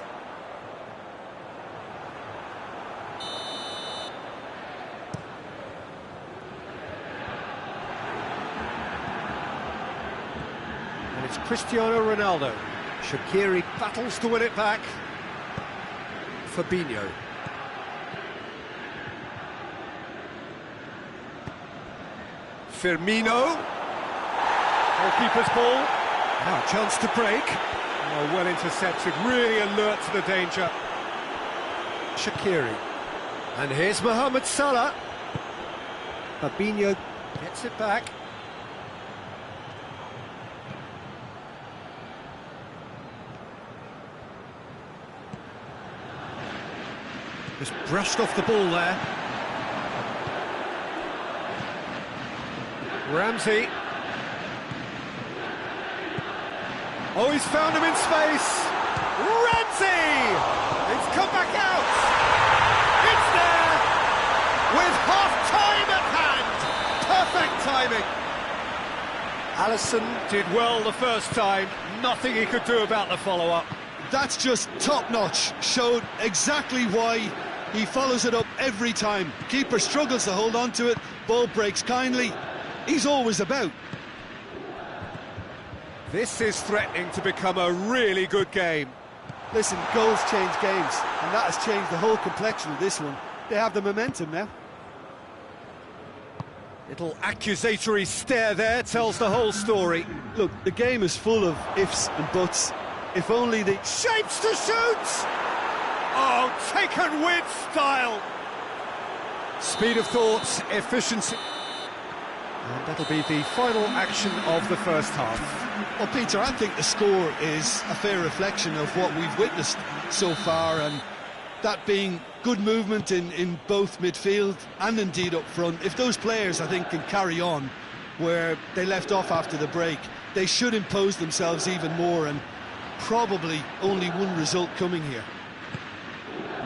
And it's Cristiano Ronaldo. Shaqiri battles to win it back. Fabinho. Firmino. Goalkeeper's ball. Now a chance to break. Oh, well intercepted, really alert to the danger. Shaqiri. And here's Mohamed Salah. Fabinho gets it back. Just brushed off the ball there. Ramsey. Oh, he's found him in space. Ramsey! It's come back out. It's there. With half-time at hand. Perfect timing. Alisson did well the first time. Nothing he could do about the follow-up. That's just top-notch. Showed exactly why he follows it up every time. Keeper struggles to hold on to it. Ball breaks kindly. He's always about. This is threatening to become a really good game. Listen, goals change games, and that has changed the whole complexion of this one. They have the momentum now. Little accusatory stare there tells the whole story. Look, the game is full of ifs and buts. If only the shapes to shoot! Oh, taken with style! Speed of thought, efficiency. And that'll be the final action of the first half. Well, Peter, I think the score is a fair reflection of what we've witnessed so far, and that being good movement in both midfield and indeed up front. If those players, I think, can carry on where they left off after the break, they should impose themselves even more, and probably only one result coming here.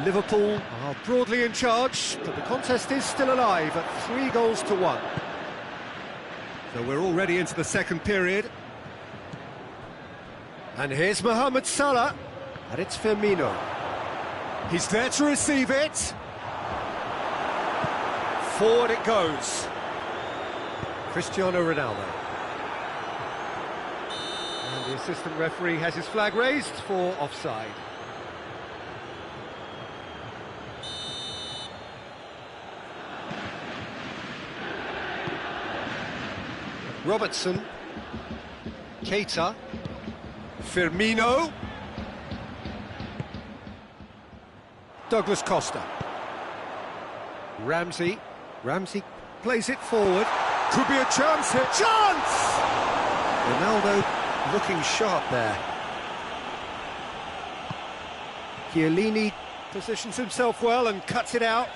Liverpool are broadly in charge, but the contest is still alive at 3-1. So we're already into the second period. And here's Mohamed Salah, and it's Firmino. He's there to receive it. Forward it goes. Cristiano Ronaldo. And the assistant referee has his flag raised for offside. Robertson, Keita, Firmino, Douglas Costa, Ramsey plays it forward, could be a chance here, chance! Ronaldo looking sharp there. Chiellini positions himself well and cuts it out.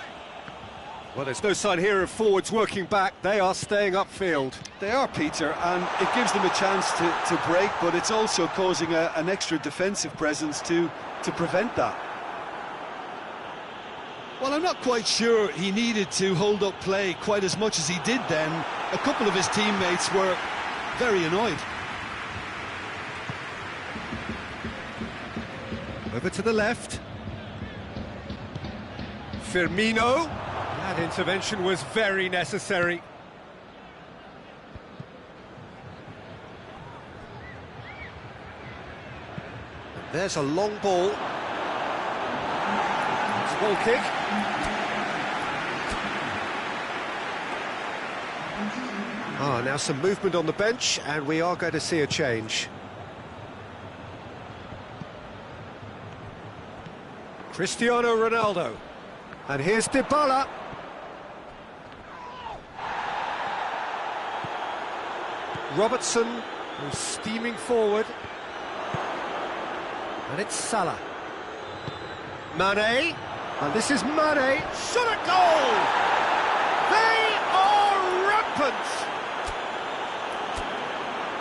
Well, there's no sign here of forwards working back. They are staying upfield. They are, Peter, and it gives them a chance to break, but it's also causing an extra defensive presence to prevent that. Well, I'm not quite sure he needed to hold up play quite as much as he did then. A couple of his teammates were very annoyed. Over to the left. Firmino. That intervention was very necessary. There's a long ball. It's a goal kick. Now some movement on the bench, and we are going to see a change. Cristiano Ronaldo. And here's Dybala. Robertson, who's steaming forward. And it's Salah. Mane. And this is Mane. Shot at goal! They are rampant!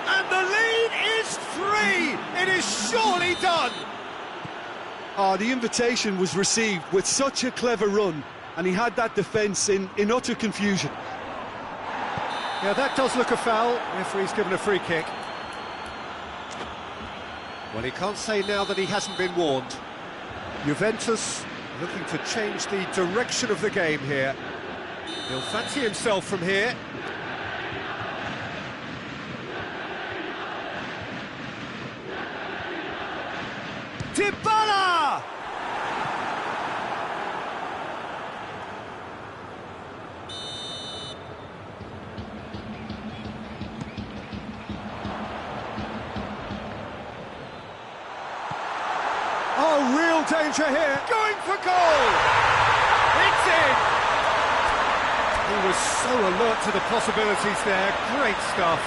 And the lead is 3! It is surely done! The invitation was received with such a clever run, and he had that defence in utter confusion. Yeah, that does look a foul. Referee's given a free kick. Well, he can't say now that he hasn't been warned. Juventus looking to change the direction of the game here. He'll fancy himself from here. Dybala! danger here, going for goal! It's in! He was so alert to the possibilities there, great stuff.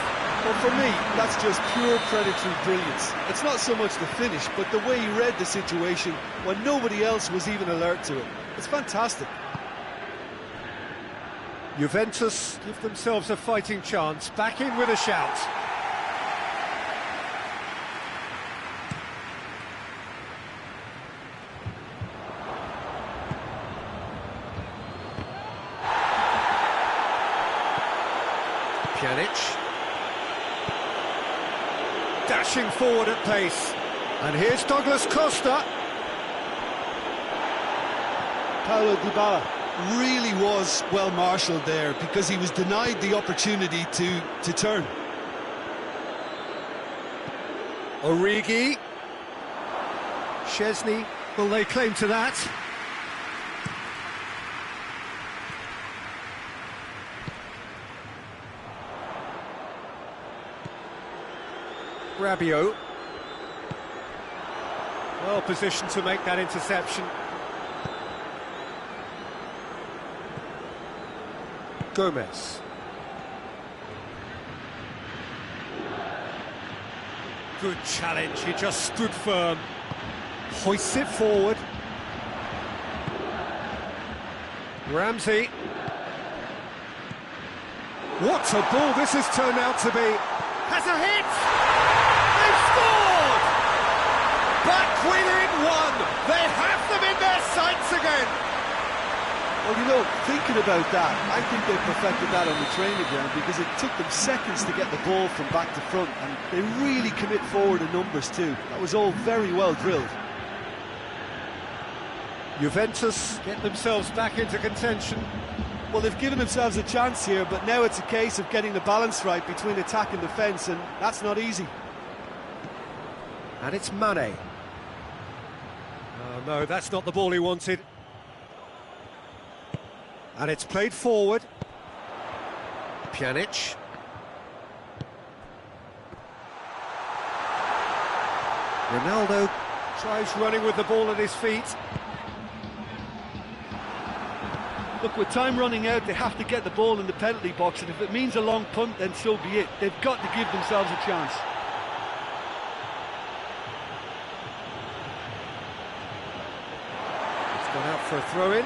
Well, for me, that's just pure predatory brilliance. It's not so much the finish, but the way he read the situation when nobody else was even alert to it. It's fantastic. Juventus give themselves a fighting chance, back in with a shout. Pjanic. Dashing forward at pace. And here's Douglas Costa. Paulo Dybala really was well marshalled there because he was denied the opportunity to turn. Origi. Szczesny will lay claim to that. Rabiot. Well positioned to make that interception. Gomez. Good challenge, he just stood firm. Hoists it forward. Ramsey. What a ball this has turned out to be. Has a hit! They've scored! Back within one! They have them in their sights again! Well, you know, thinking about that, I think they perfected that on the training ground because it took them seconds to get the ball from back to front, and they really commit forward in numbers too. That was all very well drilled. Juventus get themselves back into contention. Well, they've given themselves a chance here, but now it's a case of getting the balance right between attack and defence, and that's not easy. And it's Mane. Oh no, that's not the ball he wanted. And it's played forward. Pjanic. Ronaldo tries running with the ball at his feet. Look, with time running out, they have to get the ball in the penalty box, and if it means a long punt, then so be it. They've got to give themselves a chance. It's gone out for a throw-in.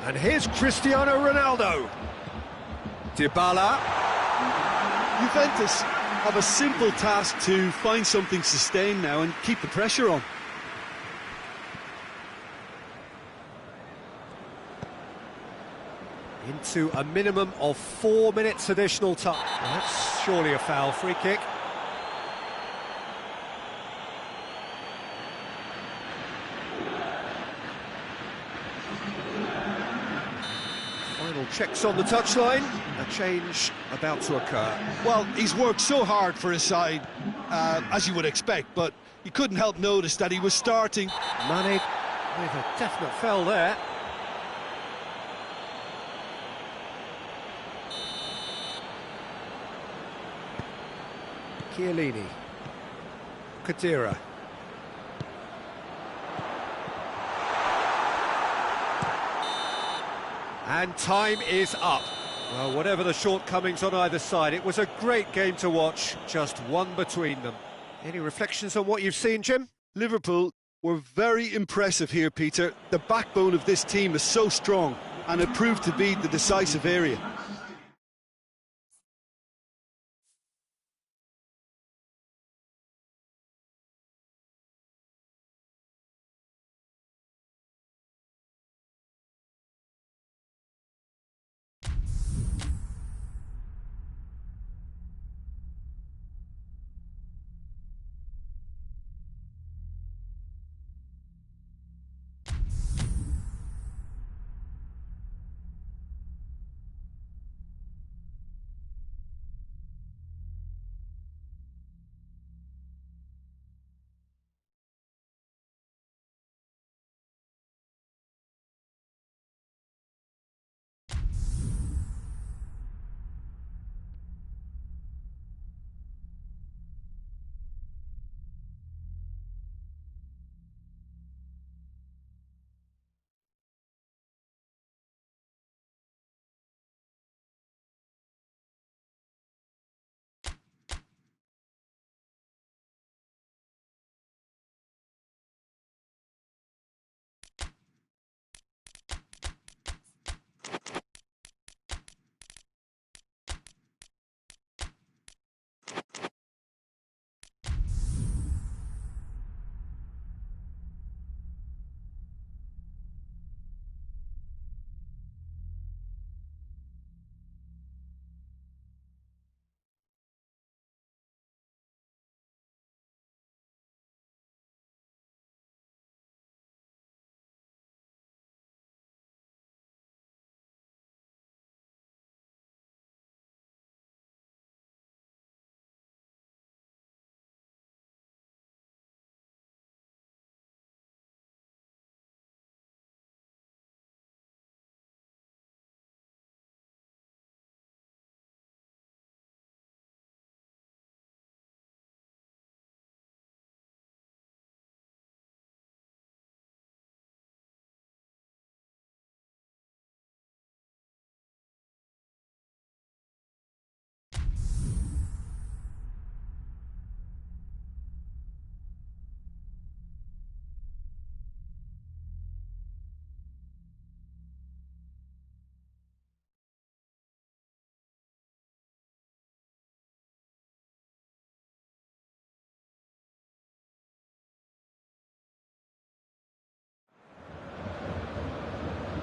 And here's Cristiano Ronaldo. Dybala. Juventus have a simple task to find something sustained now and keep the pressure on. Into a minimum of 4 minutes additional time. Well, that's surely a foul. Free kick. Final checks on the touchline. A change about to occur. Well, he's worked so hard for his side, as you would expect, but you couldn't help notice that he was starting. Mane with a definite foul there. Chiellini. Khedira. And time is up. Well, whatever the shortcomings on either side, it was a great game to watch, just one between them. Any reflections on what you've seen, Jim? Liverpool were very impressive here, Peter. The backbone of this team is so strong, and it proved to be the decisive area.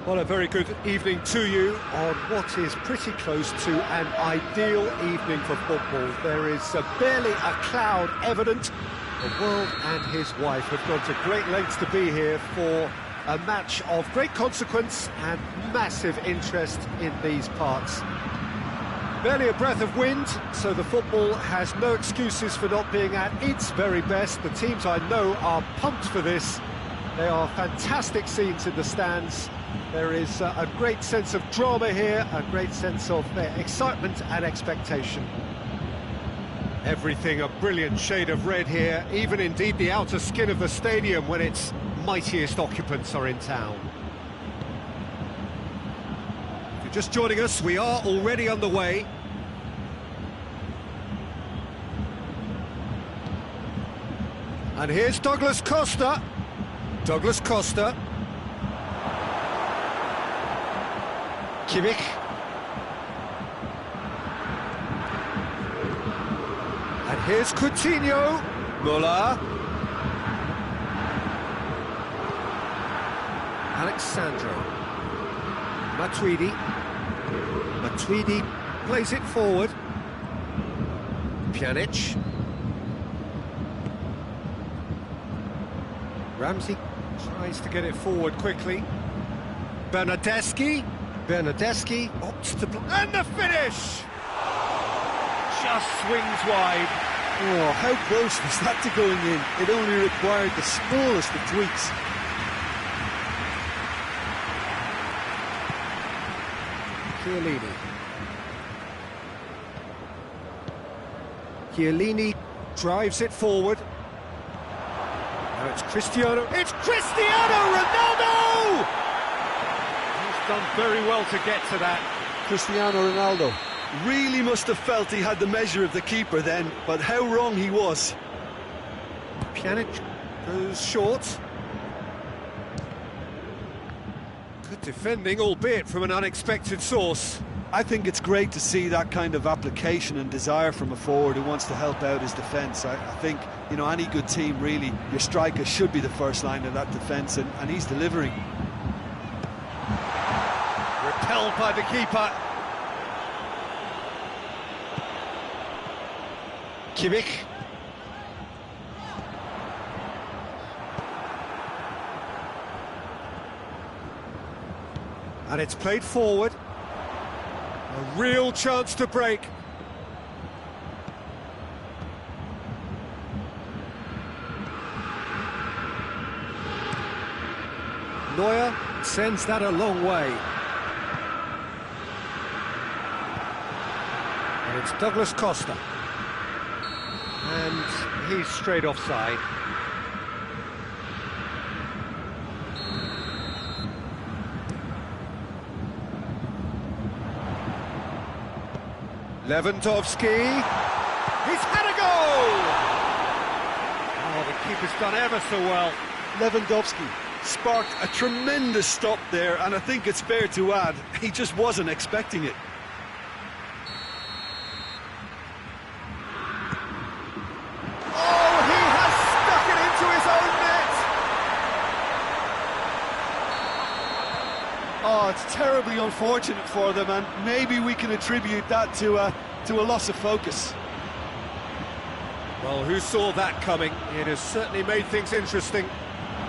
Well, a very good evening to you on what is pretty close to an ideal evening for football. There is barely a cloud evident. The world and his wife have gone to great lengths to be here for a match of great consequence and massive interest in these parts. Barely a breath of wind, so the football has no excuses for not being at its very best. The teams I know are pumped for this. They are fantastic scenes in the stands. There is a great sense of drama here, a great sense of excitement and expectation. Everything a brilliant shade of red here, even indeed the outer skin of the stadium when its mightiest occupants are in town. If you're just joining us, we are already underway. And here's Douglas Costa. Douglas Costa. Kimmich. And here's Coutinho. Muller. Alexandro. Matuidi. Matuidi plays it forward. Pjanic. Ramsey tries to get it forward quickly. Bernardeschi. Bernardeschi opts to... And the finish! Just swings wide. Oh, how close was that to going in? It only required the smallest of tweaks. Chiellini drives it forward. Now it's Cristiano. It's Cristiano Ronaldo! He's done very well to get to that. Cristiano Ronaldo really must have felt he had the measure of the keeper then, but how wrong he was. Pjanic goes short. Good defending, albeit from an unexpected source. I think it's great to see that kind of application and desire from a forward who wants to help out his defence. I think, you know, any good team, really, your striker should be the first line of that defence, and he's delivering. Repelled by the keeper. Kimmich. And it's played forward. A real chance to break. Neuer sends that a long way. And it's Douglas Costa. And he's straight offside. Lewandowski. He's had a goal! Oh, the keeper's done ever so well. Lewandowski sparked a tremendous stop there, and I think it's fair to add, he just wasn't expecting it. Oh, he has stuck it into his own net! Oh, it's terribly unfortunate for them, and maybe we can attribute that to a loss of focus. Well, who saw that coming? It has certainly made things interesting.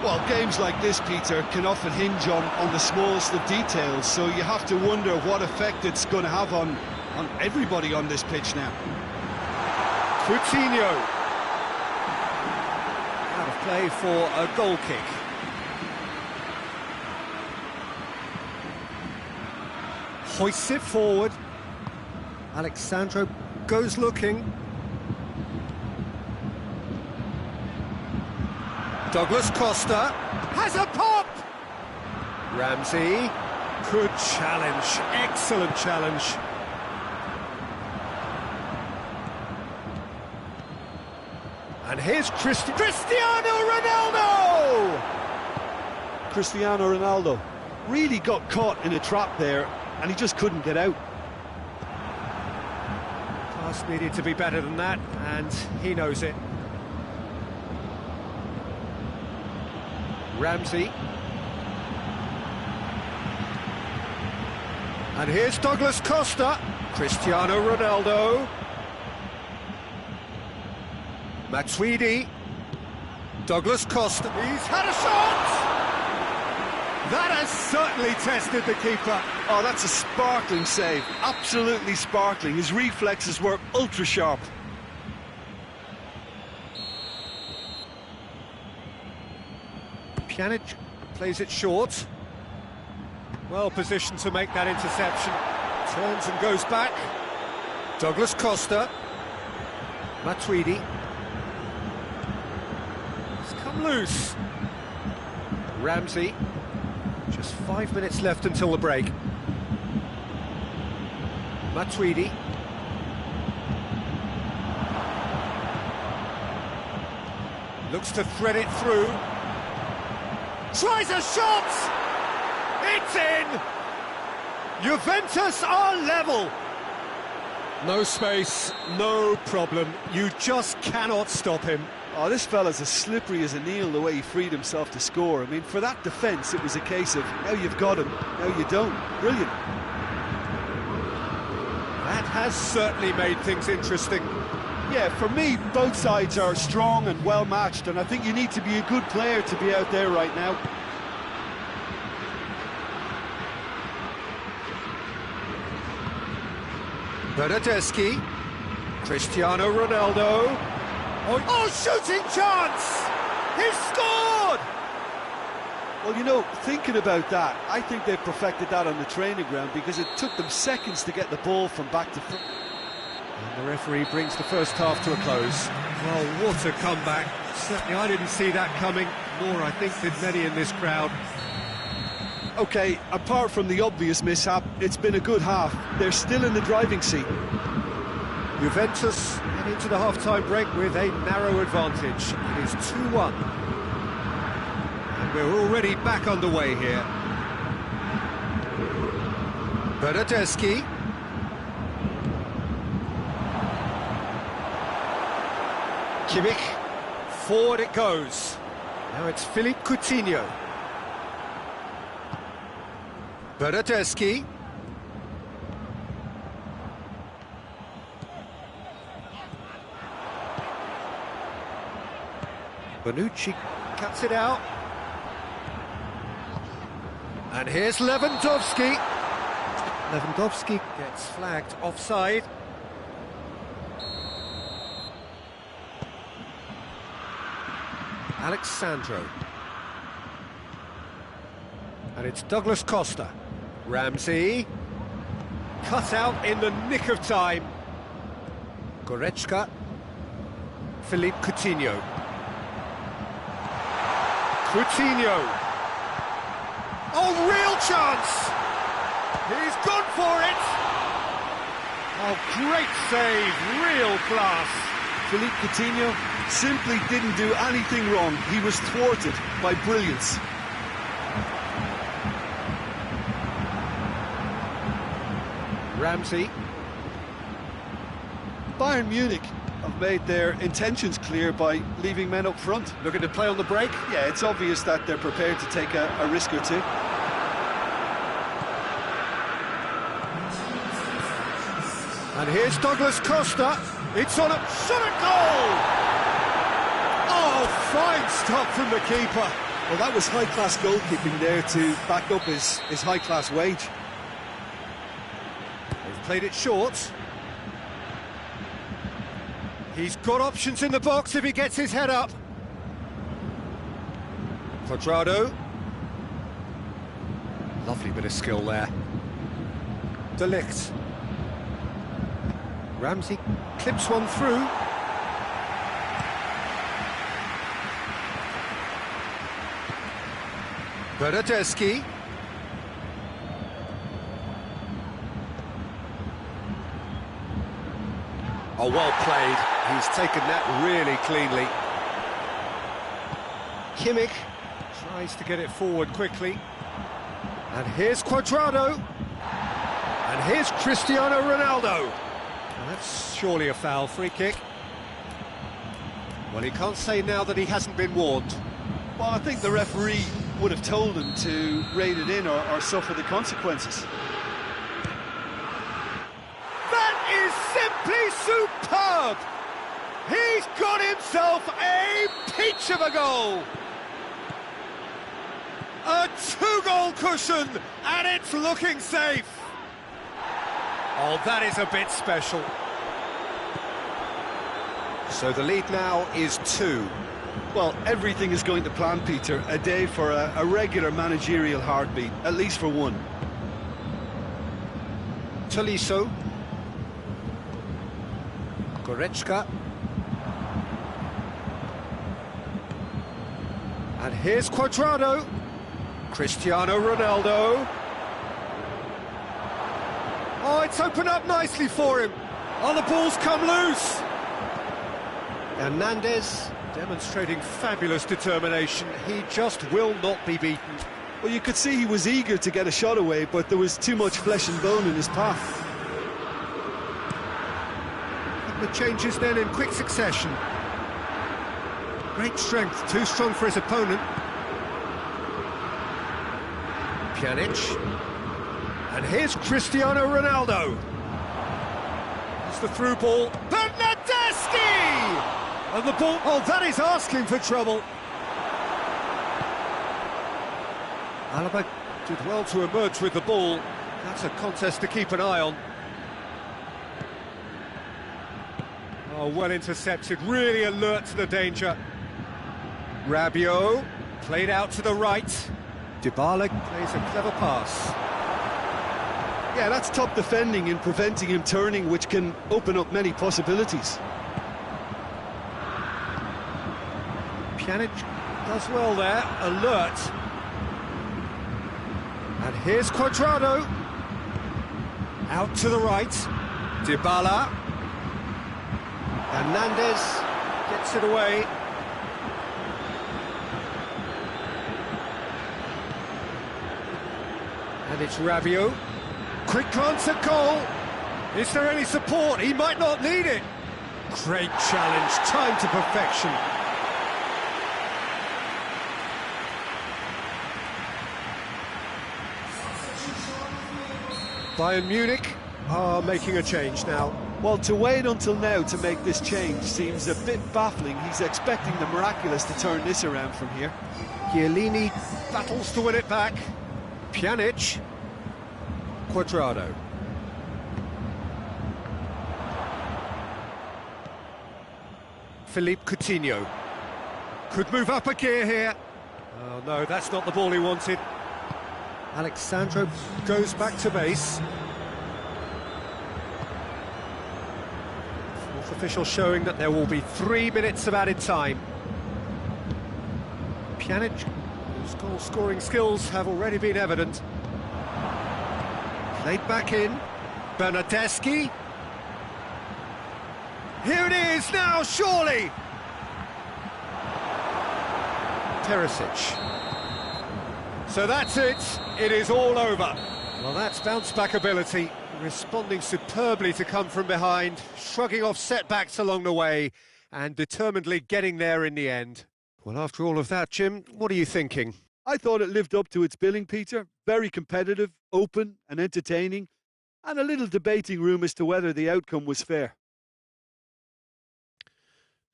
Well, games like this, Peter, can often hinge on the smallest of details, so you have to wonder what effect it's going to have on everybody on this pitch now. Coutinho. Out of play for a goal kick. Hoists it forward. Alexandro goes looking. Douglas Costa has a pop! Ramsey, good challenge, excellent challenge. And here's Cristiano Ronaldo! Cristiano Ronaldo really got caught in a trap there, and he just couldn't get out. Pass needed to be better than that, and he knows it. Ramsey. And here's Douglas Costa, Cristiano Ronaldo, Matuidi, Douglas Costa, he's had a shot! That has certainly tested the keeper. Oh, that's a sparkling save, absolutely sparkling. His reflexes were ultra sharp. Pjanic plays it short. Well positioned to make that interception. Turns and goes back. Douglas Costa. Matuidi. It's come loose. Ramsey. Just 5 minutes left until the break. Matuidi. Looks to thread it through. Tries a shot! It's in! Juventus are level! No space, no problem. You just cannot stop him. Oh, this fella's as slippery as an eel, the way he freed himself to score. I mean, for that defence, it was a case of, now you've got him, now you don't. Brilliant. That has certainly made things interesting. Yeah, for me, both sides are strong and well-matched, and I think you need to be a good player to be out there right now. Bernardeschi, Cristiano Ronaldo. Oh, shooting chance! He's scored! Well, you know, thinking about that, I think they've perfected that on the training ground because it took them seconds to get the ball from back to front. And the referee brings the first half to a close. Well, what a comeback. Certainly I didn't see that coming, nor I think did many in this crowd. OK, apart from the obvious mishap, it's been a good half. They're still in the driving seat. Juventus head into the half-time break with a narrow advantage. It is 2-1. And we're already back underway here. Bernardeschi. Kimmich. Forward it goes. Now it's Philippe Coutinho. Bernardeschi. Bonucci cuts it out. And here's Lewandowski. Lewandowski gets flagged offside. Alexandro. And it's Douglas Costa. Ramsey. Cut out in the nick of time. Goretzka. Philippe Coutinho. Coutinho. Oh, real chance! He's gone for it! Oh, great save, real class. Philippe Coutinho simply didn't do anything wrong. He was thwarted by brilliance. Ramsey. Bayern Munich have made their intentions clear by leaving men up front. Looking to play on the break? Yeah, it's obvious that they're prepared to take a risk or two. And here's Douglas Costa. It's on a shot at goal! Oh, fine stop from the keeper. Well, that was high-class goalkeeping there to back up his high-class wage. They've played it short. He's got options in the box if he gets his head up. Quadrado. Lovely bit of skill there. De Ligt. Ramsey clips one through. Bernardeschi. Oh, well played. He's taken that really cleanly. Kimmich tries to get it forward quickly. And here's Quadrado. And here's Cristiano Ronaldo. And that's surely a foul. Free kick. Well, he can't say now that he hasn't been warned. Well, I think the referee would have told him to rate it in or suffer the consequences. simply superb! He's got himself a peach of a goal! A two-goal cushion, and it's looking safe! Oh, that is a bit special. So the lead now is 2. Well, everything is going to plan, Peter. A day for a regular managerial heartbeat, at least for one. Tolisso. Goretzka. And here's Cuadrado. Cristiano Ronaldo. Oh, it's opened up nicely for him. Oh, the ball's come loose. Hernandez demonstrating fabulous determination. He just will not be beaten. Well, you could see he was eager to get a shot away, but there was too much flesh and bone in his path. And the changes then in quick succession. Great strength, too strong for his opponent. Pjanic. And here's Cristiano Ronaldo. It's the through ball. Bernardeschi! And the ball... Oh, that is asking for trouble. Alaba did well to emerge with the ball. That's a contest to keep an eye on. Oh, well intercepted, really alert to the danger. Rabiot, played out to the right. Dybala plays a clever pass. Yeah, that's top defending and preventing him turning, which can open up many possibilities. Pjanic does well there, alert. And here's Cuadrado. Out to the right. Dybala. Hernandez gets it away. And it's Rabiot. Quick glance at goal. Is there any support? He might not need it. Great challenge, time to perfection. Bayern Munich are making a change now. Well, to wait until now to make this change seems a bit baffling. He's expecting the miraculous to turn this around from here. Chiellini battles to win it back. Pjanic. Cuadrado. Philippe Coutinho. Could move up a gear here. Oh no, that's not the ball he wanted. Alexandro goes back to base. Fourth official showing that there will be 3 minutes of added time. Pjanic, whose goal-scoring skills have already been evident. Played back in. Bernardeschi. Here it is now, surely! Perisic. So that's it. It is all over. Well, that's bounce-back ability. Responding superbly to come from behind, shrugging off setbacks along the way, and determinedly getting there in the end. Well, after all of that, Jim, what are you thinking? I thought it lived up to its billing, Peter. Very competitive, open and entertaining, and a little debating room as to whether the outcome was fair.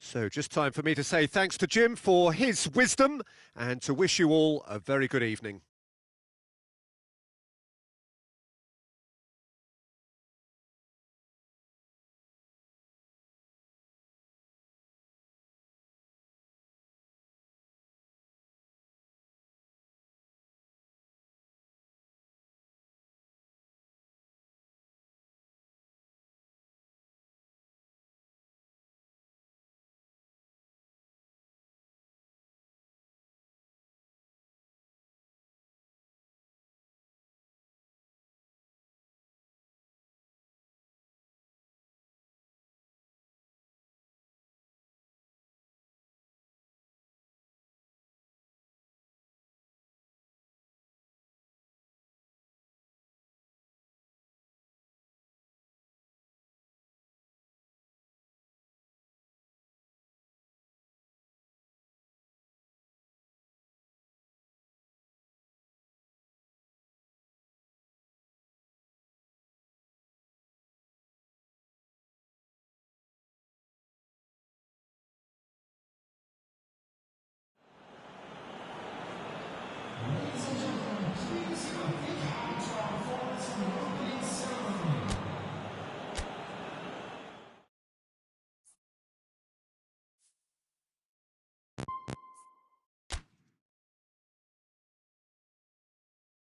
So just time for me to say thanks to Jim for his wisdom and to wish you all a very good evening.